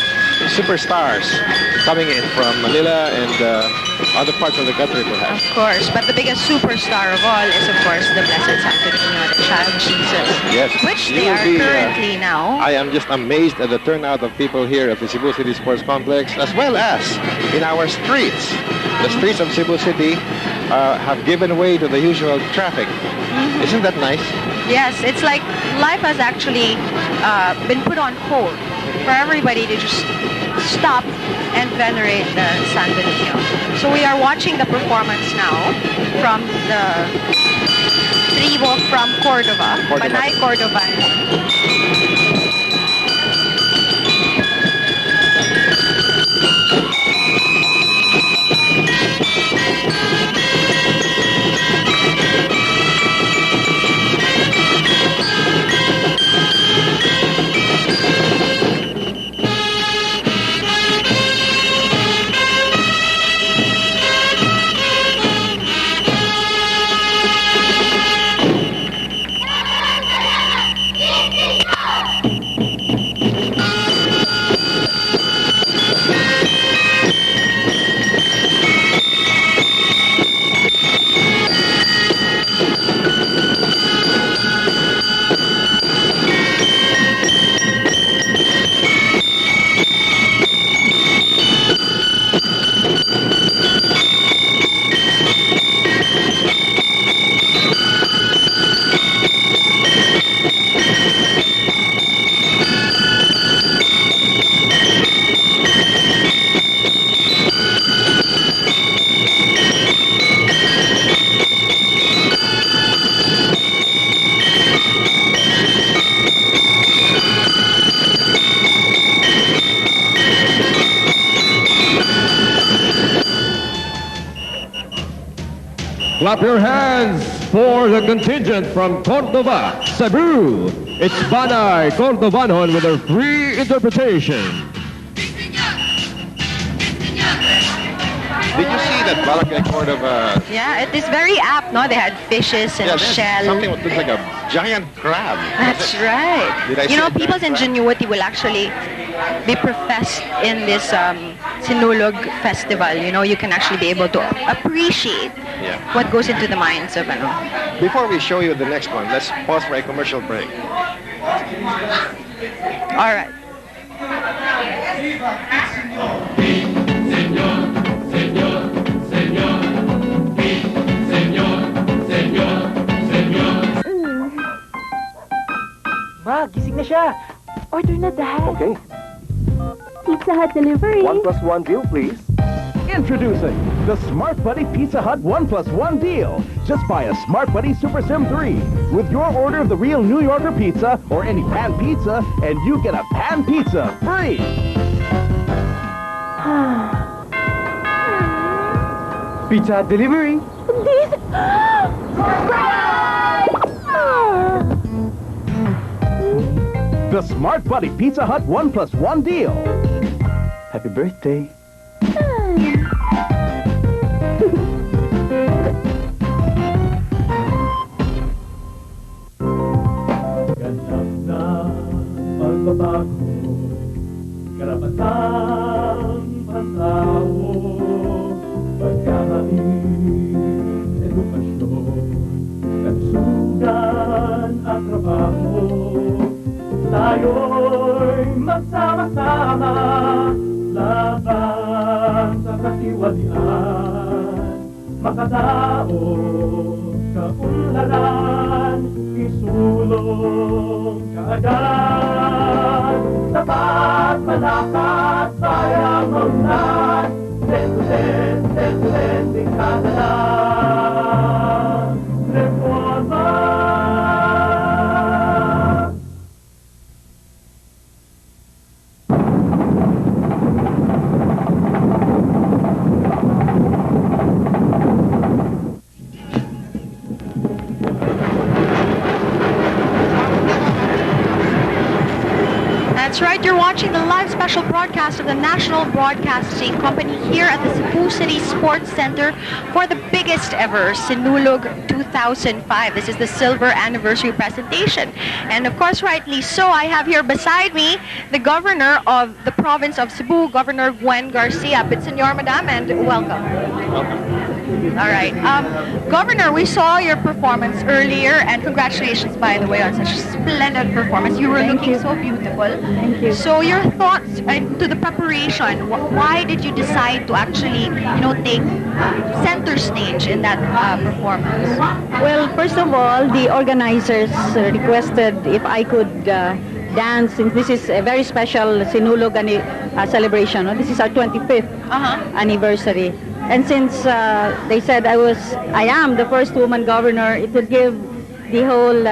Speaker 15: superstars coming in from Manila and other parts of the country, perhaps.
Speaker 14: Of course, but the biggest superstar of all is, of course, the Blessed Santo Niño, the Child Jesus.
Speaker 15: Yes.
Speaker 14: Which they are currently now.
Speaker 15: I am just amazed at the turnout of people here at the Cebu City Sports Complex, as well as in our streets. The streets of Cebu City have given way to the usual traffic. Isn't that nice?
Speaker 14: Yes, it's like life has actually been put on hold for everybody to just stop and venerate the Santo Niño. So we are watching the performance now from the tribo from Cordova, Panay Cordova.
Speaker 6: Clap your hands for the contingent from Cordova, Cebu. It's Banay Cordovanon with a free interpretation.
Speaker 15: Did you see that Barangay Cordova?
Speaker 14: Yeah, it is very apt, no? They had fishes and shell.
Speaker 15: Something that looks like a giant crab.
Speaker 14: That's right. You know, people's ingenuity will actually be professed in this Sinulog festival. You know, you can actually be able to appreciate what goes into the minds of
Speaker 15: Before we show you the next one, let's pause for a commercial break.
Speaker 14: All right.
Speaker 18: Ma, gising na siya.
Speaker 11: Order na, Dad.
Speaker 18: Okay.
Speaker 11: Pizza Hut delivery.
Speaker 18: 1+1 deal, please.
Speaker 8: Introducing the Smart Buddy Pizza Hut 1+1 deal. Just buy a Smart Buddy Super Sim 3 with your order of the real New Yorker pizza or any pan pizza, and you get a pan pizza free.
Speaker 18: Pizza delivery.
Speaker 8: The Smart Buddy Pizza Hut 1+1 deal.
Speaker 18: Happy birthday.
Speaker 19: Ganap na pagbabago, karapatang pantao, pagkakaling edukasyon, kalusugan at trabaho. Tayo'y magsama-sama, laban sa katiwalian, makadaos kaunlaran, isulong kaagad. Tapat, malakas, bayang maunlad, sen-sen, dekada lang, reforma.
Speaker 14: That's right, you're watching the live special broadcast of the National Broadcasting Company here at the Cebu City Sports Center for the biggest ever Sinulog 2005. This is the silver anniversary presentation. And of course, rightly so, I have here beside me the governor of the province of Cebu, Governor Gwen Garcia. Good senor, madam, and welcome. All right. Governor, we saw your performance earlier, and congratulations, by the way, on such a splendid performance. You were looking so beautiful.
Speaker 16: Thank you.
Speaker 14: So your thoughts to the preparation, why did you decide to actually, take center stage in that performance?
Speaker 16: Well, first of all, the organizers requested if I could dance, since this is a very special Sinulog celebration. This is our 25th anniversary. And since they said I am the first woman governor, it would give the whole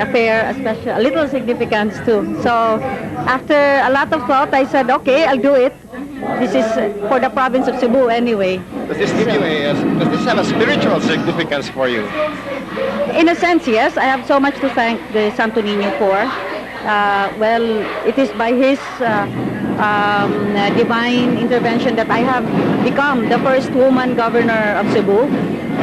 Speaker 16: affair a little significance too. So after a lot of thought, I said, okay, I'll do it. This is for the province of Cebu anyway.
Speaker 15: Does this give you does this have a spiritual significance for you?
Speaker 16: In a sense, yes. I have so much to thank the Santo Niño for. Well, it is by his divine intervention that I have become the first woman governor of Cebu.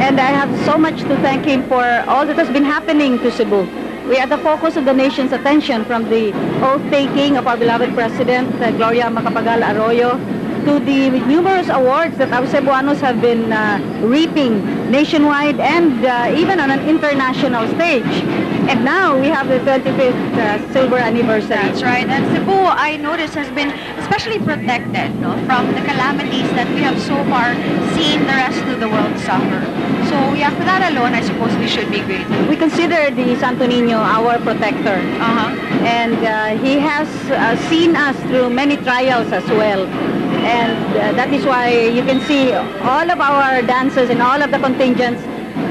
Speaker 16: And I have so much to thank him for all that has been happening to Cebu. We are the focus of the nation's attention, from the oath-taking of our beloved President, Gloria Macapagal Arroyo, to the numerous awards that our Cebuanos have been reaping nationwide and even on an international stage. And now we have the 25th silver anniversary.
Speaker 14: That's right. And Cebu, I noticed, has been especially protected from the calamities that we have so far seen the rest of the world suffer. So yeah, for that alone, I suppose we should be grateful.
Speaker 16: We consider the Santo Niño our protector. And he has seen us through many trials as well. And that is why you can see all of our dancers and all of the contingents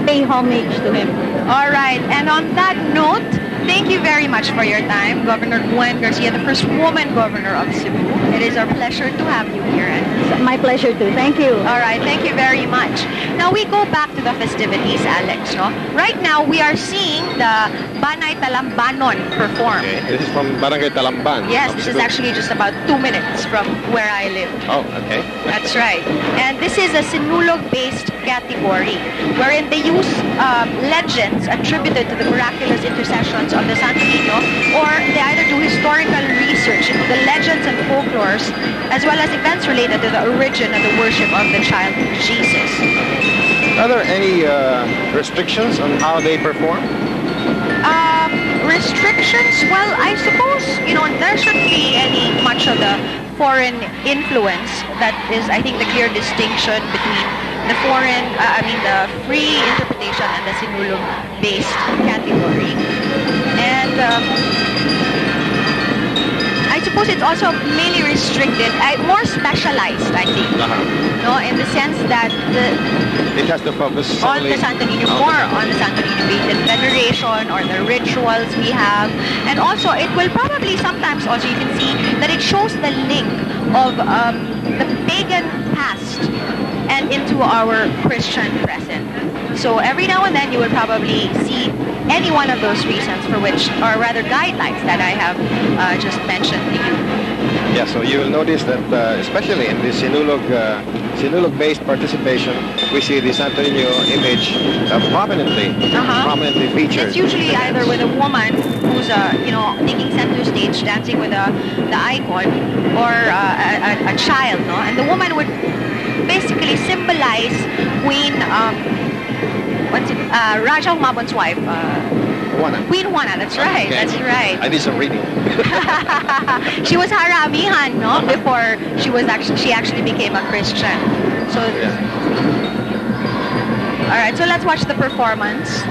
Speaker 16: pay homage to him.
Speaker 14: All right. And on that note, thank you very much for your time, Governor Gwen Garcia, the first woman governor of Cebu. It is our pleasure to have you here.
Speaker 16: My pleasure too. Thank you.
Speaker 14: All right. Thank you very much. Now we go back to the festivities, Alex. Right now we are seeing the Banilad-Talamban perform.
Speaker 15: Okay. This is from Banilad-Talamban.
Speaker 14: Yes, this is actually just about 2 minutes from where I live.
Speaker 15: Oh, okay.
Speaker 14: That's right. And this is a Sinulog-based category wherein they use legends attributed to the miraculous intercessions of the Santo Niño, or they either do historical research into the legends and folklores, as well as events related to the origin of the worship of the child Jesus.
Speaker 15: Are there any restrictions on how they perform?
Speaker 14: Restrictions? Well, I suppose, there shouldn't be any much of the foreign influence. That is, I think, the clear distinction between the the free interpretation and the Sinulog-based category. And I suppose it's also mainly restricted, more specialized, I think. No, in the sense that
Speaker 15: it has to focus
Speaker 14: on the Santo Niño, more on the Santo Niño Basin veneration or the rituals we have. And also, it will probably sometimes also, you can see that it shows the link of the pagan past and into our Christian present. So every now and then you will probably see any one of those reasons for which, or rather guidelines that I have just mentioned to you.
Speaker 15: Yeah, so you will notice that especially in the Sinulog-based participation, we see the Santo Niño image prominently featured.
Speaker 14: It's usually either with a woman who's, taking center stage, dancing with the icon, or a child, no? And the woman would basically symbolize Queen, Raja Humabon's wife. Queen Juana, that's right,
Speaker 15: okay.
Speaker 14: That's right.
Speaker 15: I did some reading.
Speaker 14: She was haramihan, no? Before she actually became a Christian. So, all right, so let's watch the performance.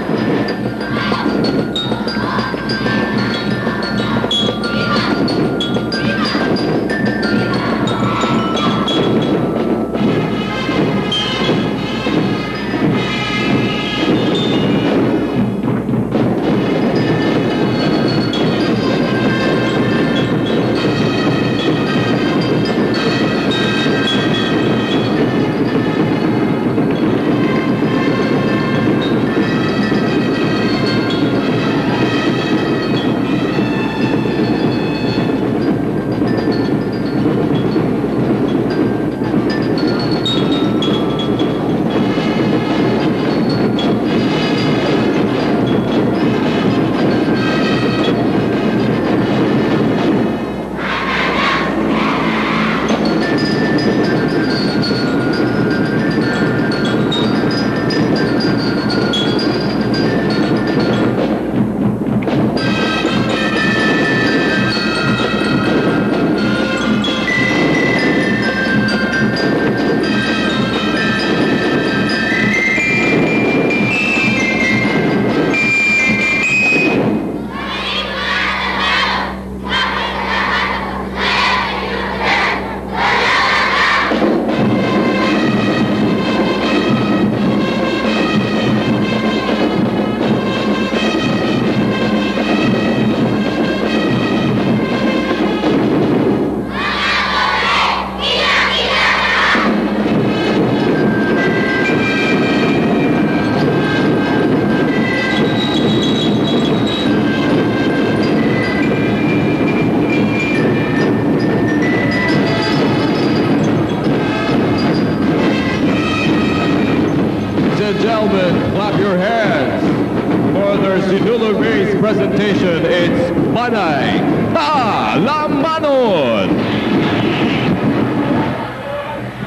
Speaker 6: Presentation, it's Banilad-Talamban.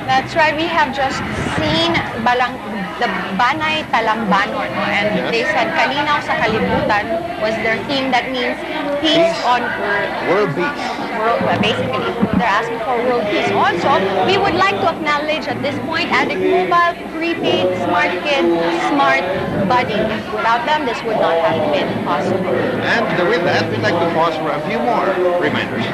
Speaker 14: That's right. We have just seen the Banilad-Talamban, and they said Kalinaw sa Kalibutan was their theme. That means peace on earth.
Speaker 15: World peace.
Speaker 14: Basically, they're asking for world peace. Also, we would like to acknowledge at this point Addict Mobile, Prepaid, Smart Kid, Smart Buddy. Without them, this would not have been possible.
Speaker 15: And with that, we'd like to pause for a few more reminders.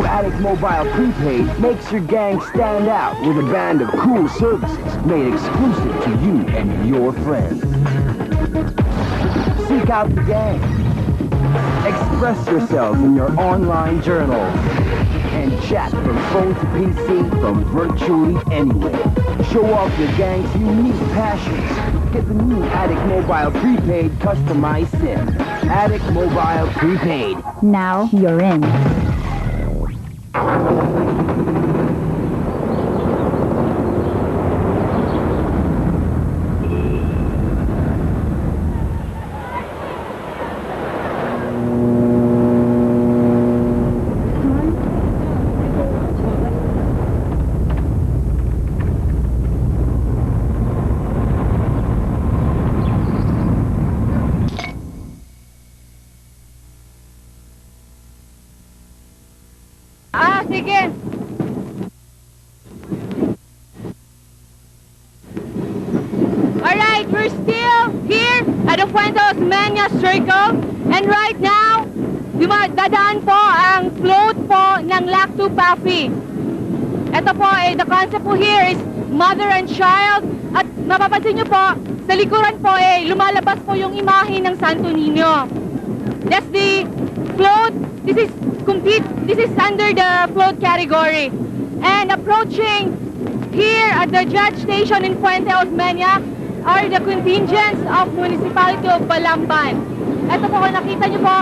Speaker 20: Addict Mobile Prepaid makes your gang stand out with a band of cool services made exclusive to you and your friends. Seek out the gang. Express yourselves in your online journals. And chat from phone to PC from virtually anywhere. Show off your gang's unique passions. Get the new Addict Mobile Prepaid customized SIM. Addict Mobile Prepaid.
Speaker 11: Now you're in.
Speaker 10: we're still here at the Fuente Osmeña Circle. And right now, dadaan po ang float po ng Lactu Pafi. Ito po, the concept po here is mother and child. At mapapansin nyo po, sa likuran po, lumalabas po yung imahe ng Santo Niño. That's the float. This is under the float category. And approaching here at the judge station in Fuente Osmeña are the contingents of Municipality of Talamban. Ito po, kung nakita nyo po,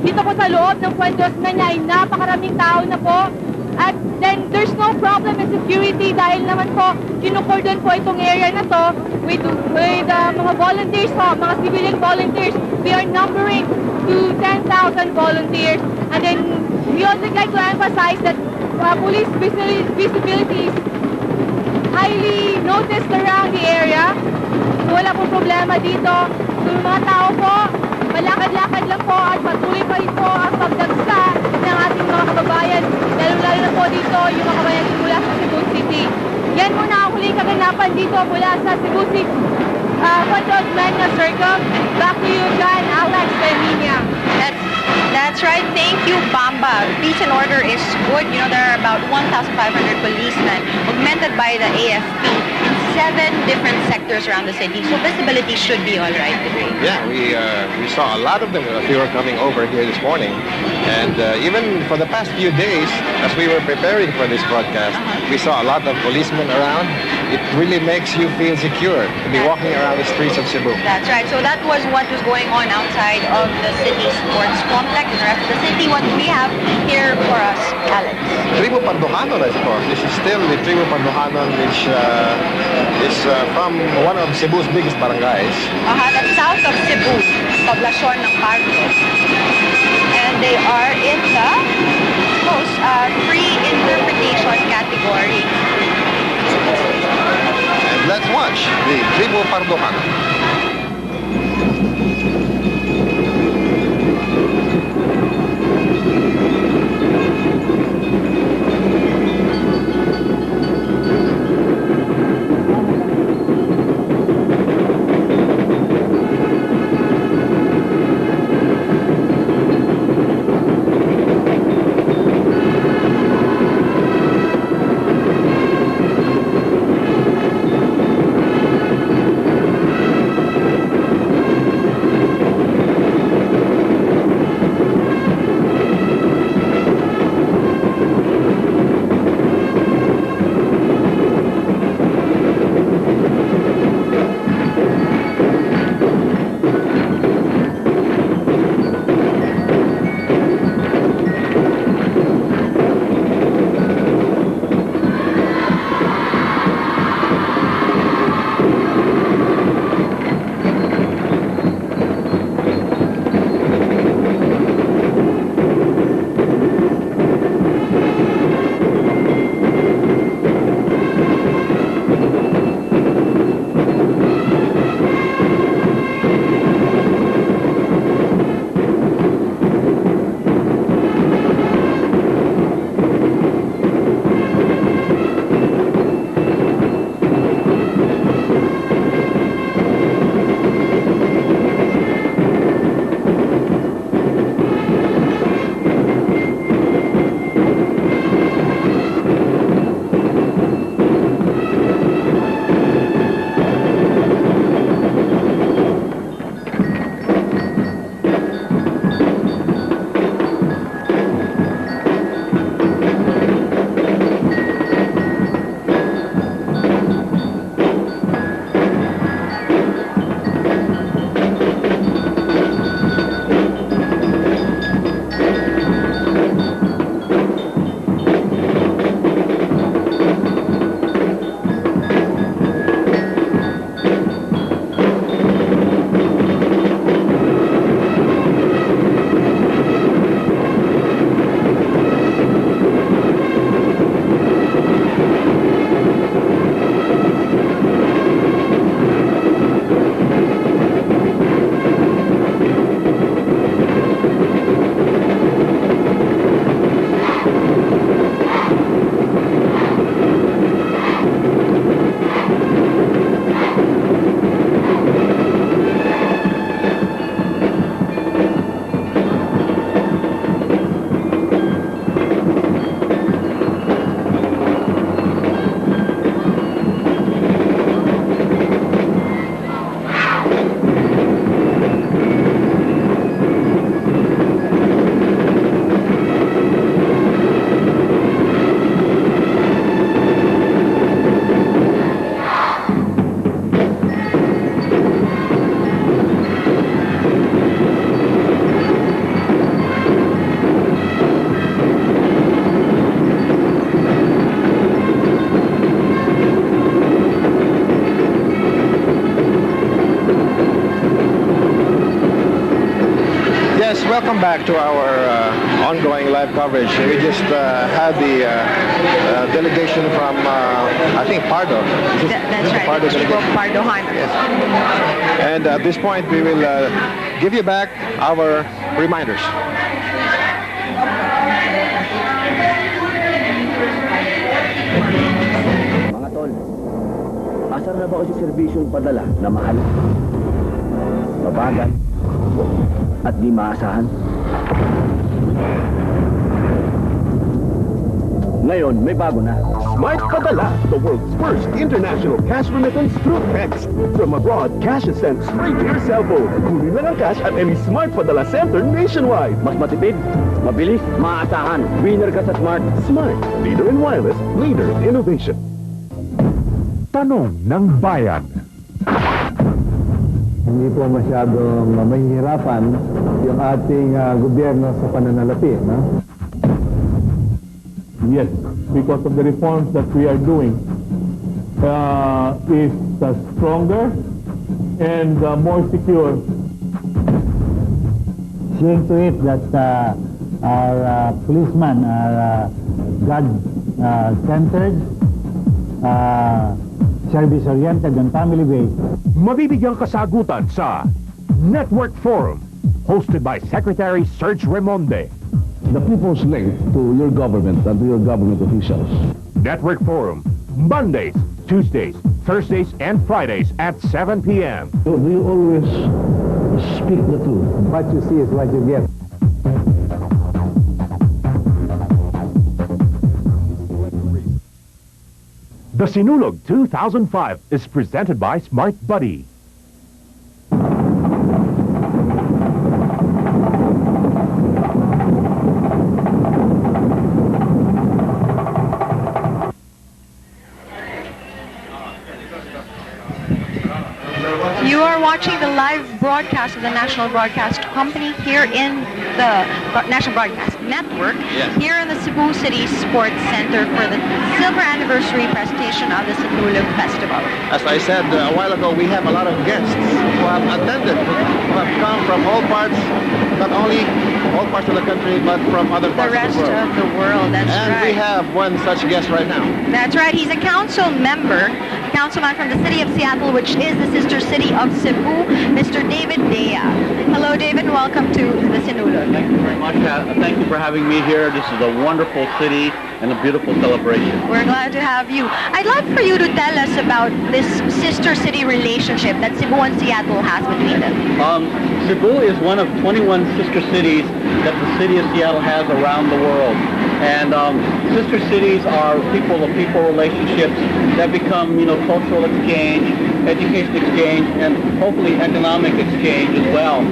Speaker 10: dito po sa loob ng Fuente Osmeña ay napakaraming tao na po. At then there's no problem in security dahil naman po kinukordon po itong area na to with mga volunteers po, mga civilian volunteers. We are numbering to 10,000 volunteers. And then we also like to emphasize that police visibility is highly noticed around the area. So wala pong problema dito. So yung mga tao po, malakad-lakad lang po at patuloy pa rin po ang pagdagsa ng ating mga kababayan. Lalo-lalo na po dito yung mga kababayan mula sa Cebu City. Yan muna ang huling kaganapan dito mula sa Cebu City Fuente Osmeña Circle. Back to you, John, Alex, Beninia.
Speaker 14: That's right. Thank you, Bamba. Peace and order is good. You know, there are about 1,500 policemen augmented by the AFP in 7 different sectors around the city. So visibility should be all right today.
Speaker 15: Yeah, we saw a lot of them as we were coming over here this morning. And even for the past few days, as we were preparing for this broadcast, we saw a lot of policemen around. It really makes you feel secure to be walking around the streets of Cebu.
Speaker 14: That's right. So that was what was going on outside of the city sports complex and the rest of the city. What do we have here for us, Alex?
Speaker 15: Tribu Panduhanon, I suppose. This is still the Tribu Panduhanon, which is from one of Cebu's biggest barangays.
Speaker 14: That's south of Cebu, poblasyon ng Pardos. And they are in the most free interpretation category.
Speaker 15: And let's watch the Tribu Panduhanon. welcome back to our ongoing live coverage. We just had the delegation from, I think, Pardo.
Speaker 14: That's right,
Speaker 15: Pardo
Speaker 14: the Chief of Pardohan.
Speaker 15: Yes. And at this point, we will give you back our reminders.
Speaker 20: Mga tol, asar na ba kasi serbisyong padala na mahal, mabagal, at di maasahan? Ngayon, may bago na.
Speaker 8: Smart Padala, the world's first international cash remittance through text. From abroad, cash is sent straight to your cell phone. Kunin lang ang cash at any Smart Padala center nationwide.
Speaker 20: Mas matipid, mabilis, maasahan. Winner ka sa Smart.
Speaker 8: Smart, leader in wireless, leader in innovation. Tanong ng Bayan.
Speaker 21: Hindi po masyadong mahihirapan yung ating gobyerno sa pananalapi, no?
Speaker 22: Yes, because of the reforms that we are doing, is stronger and more secure.
Speaker 21: Seeing to it that our policemen are God-centered, service-oriented, and family-based.
Speaker 8: Mabibigyang kasagutan sa Network Forum, hosted by Secretary Serge Remonde.
Speaker 23: The people's link to your government and to your government officials.
Speaker 8: Network Forum, Mondays, Tuesdays, Thursdays, and Fridays at 7 p.m.
Speaker 23: Do you always speak the truth?
Speaker 21: What you see is what you get.
Speaker 8: The Sinulog 2005 is presented by Smart Buddy.
Speaker 14: You are watching the live broadcast of the National Broadcast Company here in the National Broadcast Network, here in the Cebu City Sports Center for the silver anniversary presentation of the Sinulog Festival.
Speaker 15: As I said a while ago, we have a lot of guests who have attended, who have come from all parts, not only all parts of the country, but from other parts
Speaker 14: of the world. The rest of the world, that's right.
Speaker 15: And we have one such guest right now.
Speaker 14: That's right. He's a council member, councilman from the city of Seattle, which is the sister city of Cebu, Mr. David Dea. Hello, David. Welcome to the Sinulog.
Speaker 24: Thank you very much. Thank you for having me here. This is a wonderful city and a beautiful celebration.
Speaker 14: We're glad to have you. I'd like for you to tell us about this sister city relationship that Cebu and Seattle has between them.
Speaker 24: Cebu is one of 21 sister cities that the city of Seattle has around the world. And sister cities are people-to-people relationships that become, cultural exchange, education exchange, and hopefully economic exchange as well.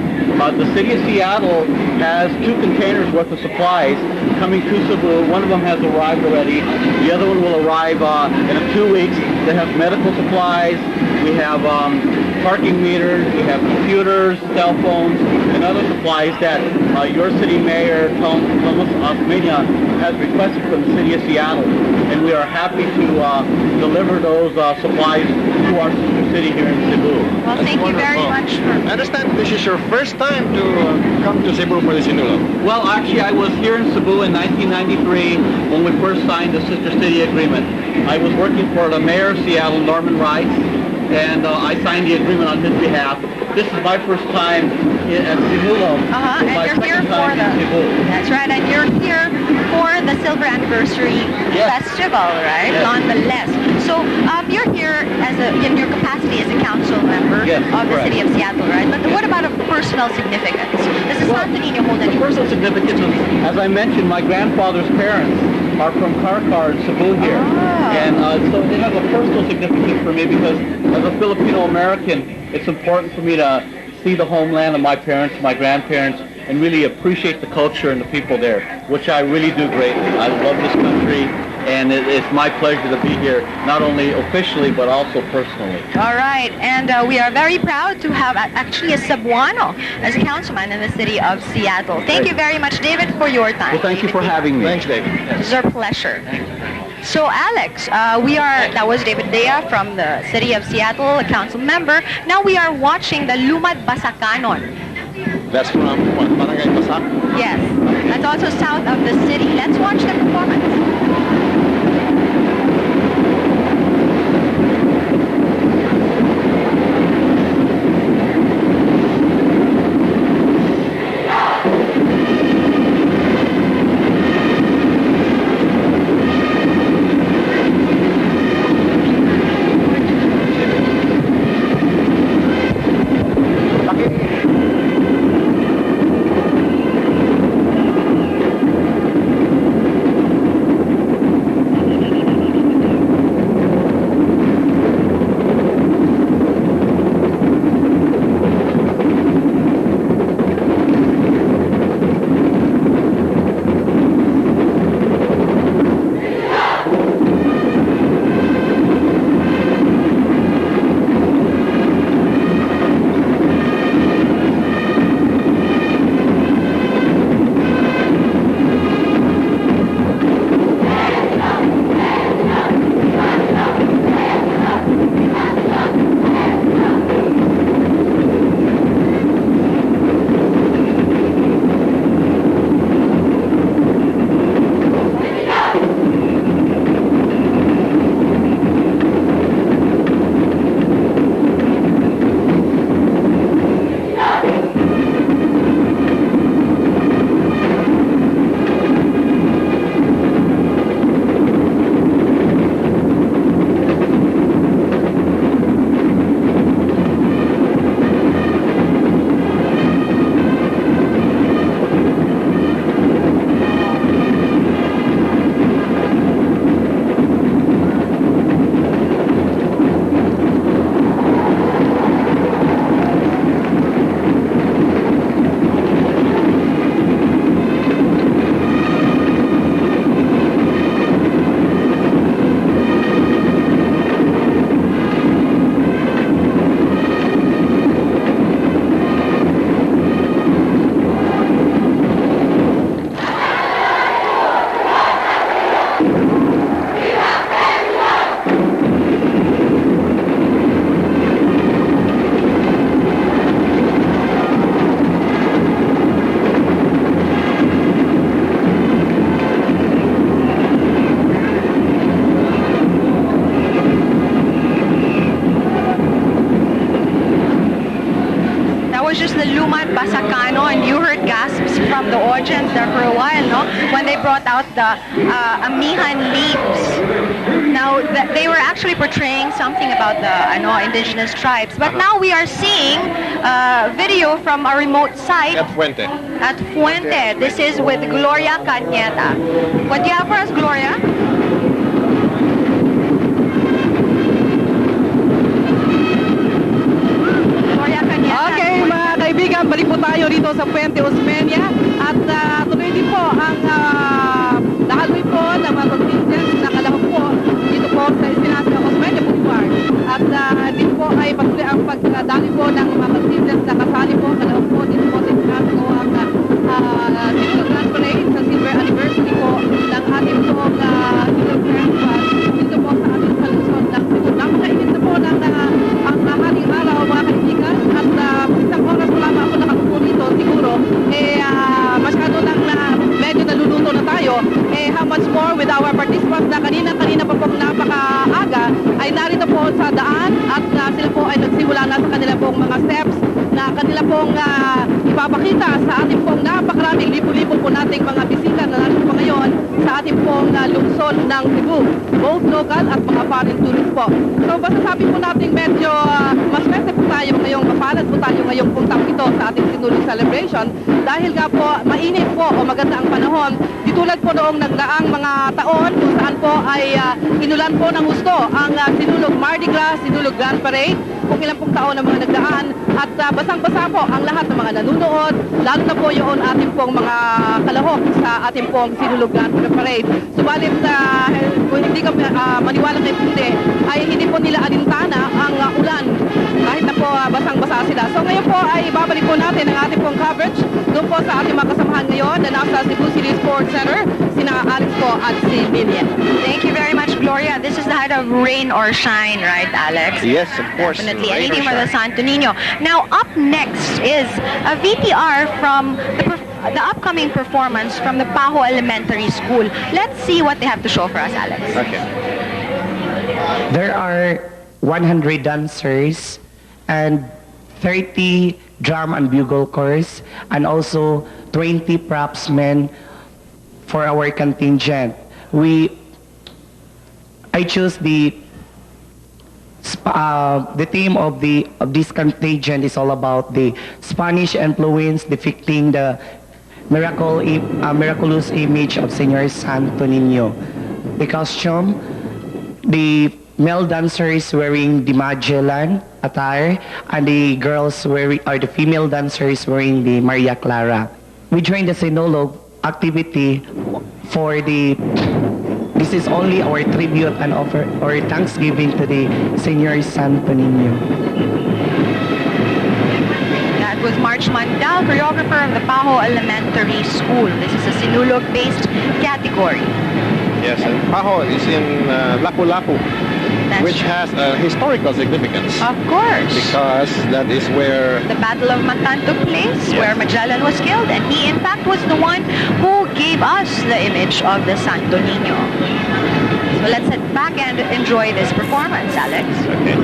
Speaker 24: The city of Seattle has 2 containers worth of supplies coming to Cebu. One of them has arrived already. The other one will arrive in 2 weeks. They have medical supplies. We have parking meters. We have computers, cell phones, and other supplies that your city mayor, Thomas Osmeña, has requested from the city of Seattle. And we are happy to deliver those supplies to our sister city here in Cebu.
Speaker 14: Well, thank you very much.
Speaker 15: I understand this is your first time to come to Cebu for the Sinulog.
Speaker 24: Well, actually, I was here in Cebu in 1993 when we first signed the sister city agreement. I was working for the mayor of Seattle, Norman Rice, and I signed the agreement on his behalf. This is my first time at Sinulog.
Speaker 14: And you're here for that's right, and you're here for the Silver Anniversary Festival, right?
Speaker 24: Yes.
Speaker 14: Nonetheless. So you're here in your capacity as a council member of the city of Seattle, right? But what about a personal significance? Does the Santo Niño hold any
Speaker 24: personal significance? As I mentioned, my grandfather's parents are from Karkar in Cebu here. And so it has a personal significance for me because as a Filipino American, it's important for me to see the homeland of my parents, my grandparents, and really appreciate the culture and the people there, which I really do greatly. I love this country, and it's my pleasure to be here, not only officially, but also personally.
Speaker 14: All right, and we are very proud to have actually a Cebuano as a councilman in the city of Seattle. Thank you very much, David, for your time.
Speaker 24: Well, thank you for having me.
Speaker 15: Thanks, David.
Speaker 14: It's our pleasure. So, Alex, that was David Dea from the city of Seattle, a council member. Now we are watching the Lumad Basakanon.
Speaker 15: That's from what, Barangay Pasak?
Speaker 14: Yes. That's also south of the city. Let's watch the performance. And you heard gasps from the audience there for a while, no? When they brought out the amihan leaves. Now, they were actually portraying something about the indigenous tribes. But now we are seeing video from a remote site.
Speaker 15: At Fuente.
Speaker 14: At Fuente. This is with Gloria Cañeta. What do you have for us, Gloria?
Speaker 2: Okay, mga kaibigan, balik po tayo rito sa Puente Osmeña at tuloy din po ang daloy po ng mga contingents na kalahok po dito po sa Espinacio Osmeña Boulevard. At dito po ay patuloy ang pagdaloy po ng mga contingents na kasali po kalahok po dito po sa Espinacio ang Sinulog Parade sa Silver Anniversary po ng ating po Sinulog Festival dito po sa ating palusot ng Cebu. Napakainit na po ng ang ating araw, mga kaibigan, at isang oras wala pa ako nakakupo dito, siguro, masyado nang medyo naluluto na tayo. How much more with our participants na kanina pa pong napakaaga ay narito po sa daan at sila po ay nagsimula na sa kanila pong mga steps na kanila pong ipapakita sa ating pong napakaraming libo-libo po nating mga bisita na narito po ngayon sa ating pong lungsod ng Cebu, both local at mga foreign tourists po. So basta sabi po natin medyo mas mese po tayo ngayong mapalad po tayo ngayong puntang ito sa ating Sinulog celebration dahil nga po mainit po o maganda ang panahon. Di tulad po noong nagdaang mga taon kung saan po ay inulan po ng gusto ang Sinulog Mardi Gras, Sinulog Grand Parade, kung ilang pong taon ang mga nagdaan at basang-basa po ang lahat ng mga nanunood, lalo na po yung ating pong mga kalahok sa ating pong Sinulog Grand Parade. Subalit kung hindi ka maniwala kay Pundi, ay hindi po nila alintana ang ulan kahit na po basang-basa sila. So ngayon po ay babalik po natin ang ating pong coverage doon po sa ating mga kasamahan ngayon na nasa Cebu City Sports Center, sina Alex po at si Lilian.
Speaker 14: Thank you very much, Gloria. This is the bit of rain or shine, right, Alex?
Speaker 15: Yes, of course.
Speaker 14: Definitely.
Speaker 15: Rain or
Speaker 14: Anything for the
Speaker 15: shine.
Speaker 14: Santo Nino. Now, up next is a VTR from the upcoming performance from the Paho Elementary School. Let's see what they have to show for us, Alex.
Speaker 15: Okay.
Speaker 1: There are 100 dancers and 30 drum and bugle corps, and also 20 propsmen for our contingent. I choose the theme of this contingent is all about the Spanish influence depicting the miraculous image of Señor Santo Niño. The costume, the male dancers wearing the Magellan attire, and the the female dancers wearing the Maria Clara. We joined the Sinulog activity for this is only our tribute and offer or thanksgiving to the Señor Santo Niño.
Speaker 14: That was March Mandal, choreographer of the Paho Elementary School. This is a Sinulog-based category.
Speaker 15: Yes, and Paho is in Lapu-Lapu, which has a historical significance.
Speaker 14: Of course.
Speaker 15: Because that is where
Speaker 14: the Battle of Mactan took place, where Magellan was killed, and he in fact was the one who gave us the image of the Santo Niño. So let's head back and enjoy this performance, Alex.
Speaker 15: Okay.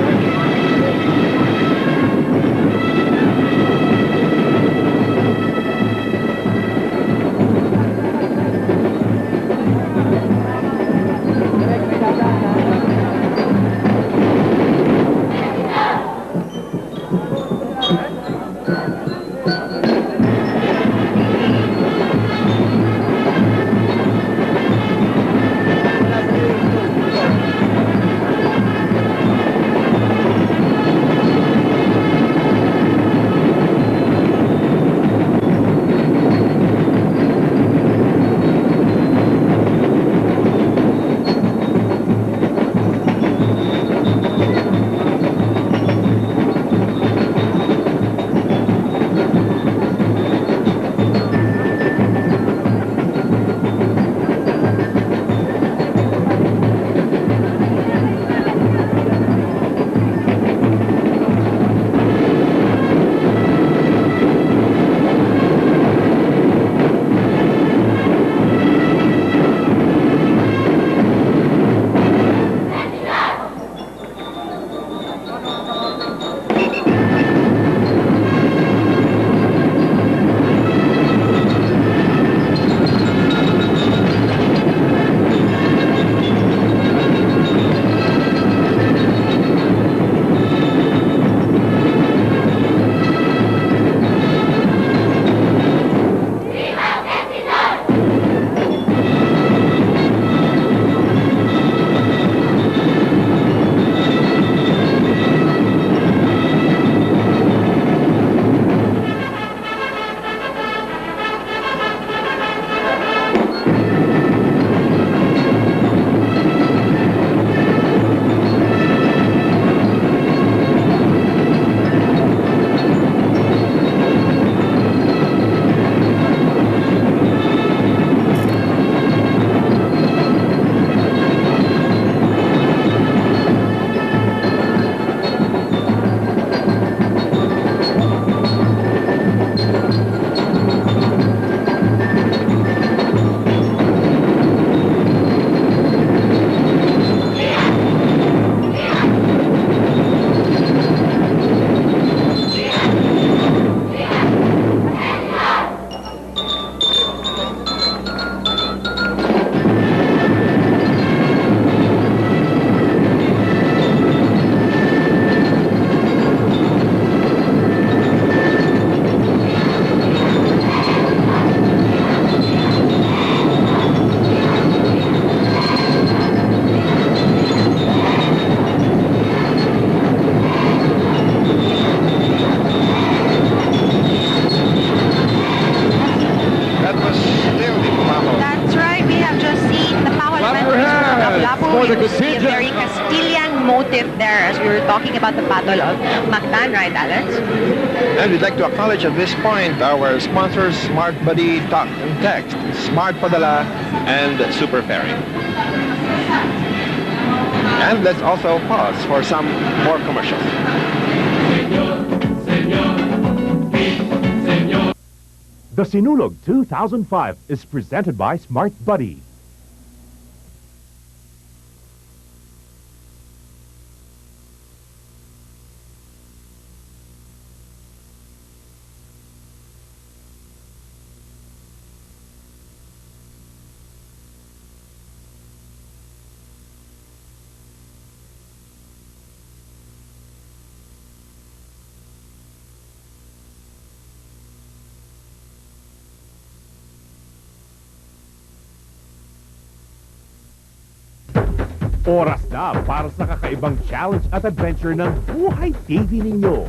Speaker 14: A very Castilian motive there as we were talking about the Battle of Mactan, right, Alex?
Speaker 15: And we'd like to acknowledge at this point our sponsors, Smart Buddy Talk and Text, Smart Padala, and Super Ferry. And let's also pause for some more commercials.
Speaker 8: The Sinulog 2005 is presented by Smart Buddy. Oras na para sa kakaibang challenge at adventure ng buhay TV ninyo.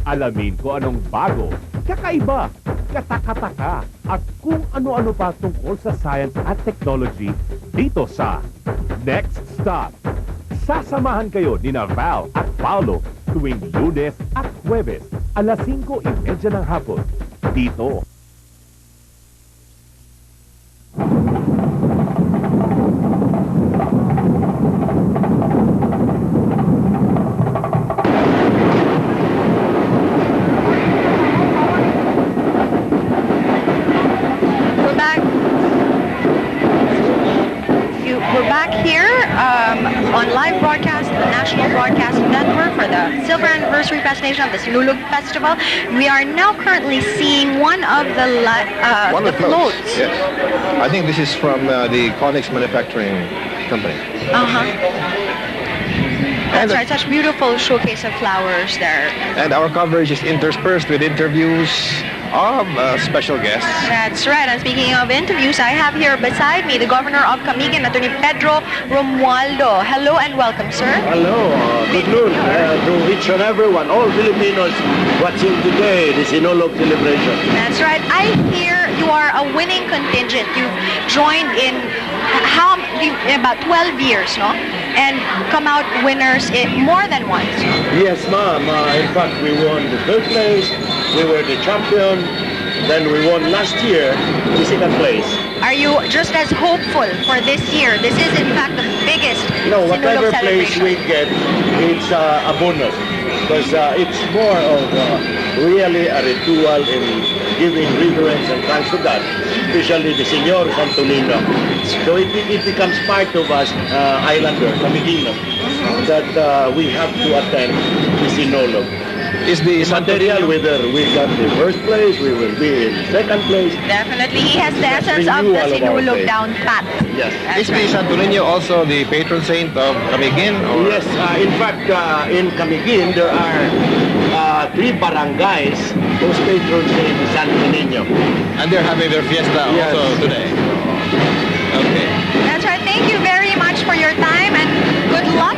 Speaker 8: Alamin ko anong bago, kakaiba, katakataka, at kung ano-ano pa tungkol sa science at technology dito sa Next Stop. Sasamahan kayo ni Val at Paolo tuwing Lunes at Huwebes, alas 5:30 ng hapon. Dito.
Speaker 14: On live broadcast, the National Broadcasting Network for the Silver Anniversary Presentation of the Sinulog Festival. We are now currently seeing one of the floats.
Speaker 15: Yes. I think this is from the Conix Manufacturing Company.
Speaker 14: That's right, such beautiful showcase of flowers there.
Speaker 15: And our coverage is interspersed with interviews of special guests.
Speaker 14: That's right. And speaking of interviews, I have here beside me the Governor of Camiguin, Attorney Pedro Romualdo. Hello and welcome, sir.
Speaker 3: Hello. Good noon to each and everyone, all Filipinos watching today the Sinulog celebration.
Speaker 14: That's right. I hear you are a winning contingent. You've joined in about 12 years, no? And come out winners more than once.
Speaker 3: Yes, ma'am. In fact, we won the third place. We were the champion. Then we won last year the second place.
Speaker 14: Are you just as hopeful for this year? This is, in fact, the biggest
Speaker 3: whatever place we get, it's a bonus. Because it's more of really a ritual in giving reverence and thanks to God, especially the Señor Santo Niño. So it becomes part of us, Islander, Camiguino, that we have to attend the Sinulog.
Speaker 15: Is the
Speaker 3: material whether we got the first place, we will be in second place.
Speaker 14: Definitely, he has the essence of the Sinulog down pat.
Speaker 15: Yes. Is the Santo Niño also the patron saint of Camiguin?
Speaker 3: Yes, in fact, in Camiguin there are 3 barangays whose patron saint is Santo Niño.
Speaker 15: And they're having their fiesta also today. Okay.
Speaker 14: That's right. Thank you very much for your time and good luck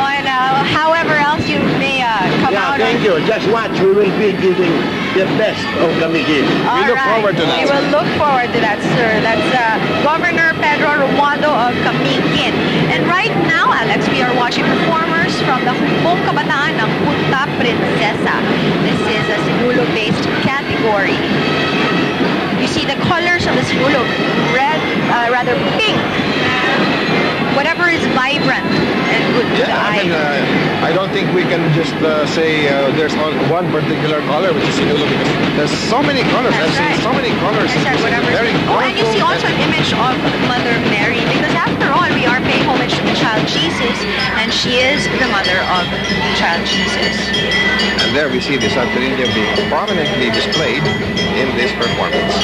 Speaker 14: on however else you may come out.
Speaker 3: Thank you. Just watch. We will be giving the best of Camiguin.
Speaker 15: We look forward to that.
Speaker 14: We will look forward to that, sir. That's Governor Pedro Romualdo of Camiguin. And right now, Alex, we are watching performers from the Humbong Kabataan ng Punta Princesa. This is a Sinulog-based category. You see the colors of the Sinulog, red, rather pink. Whatever is vibrant and good to the eye.
Speaker 15: I don't think we can just say there's one particular color which is Sinulog, because there's so many colors. I've seen so many colors. Very colorful.
Speaker 14: And you see also an image of Mother Mary, because after all, we are paying homage to the child Jesus, and she is the mother of the child Jesus.
Speaker 15: And there we see the Santo Niño being prominently displayed in this performance.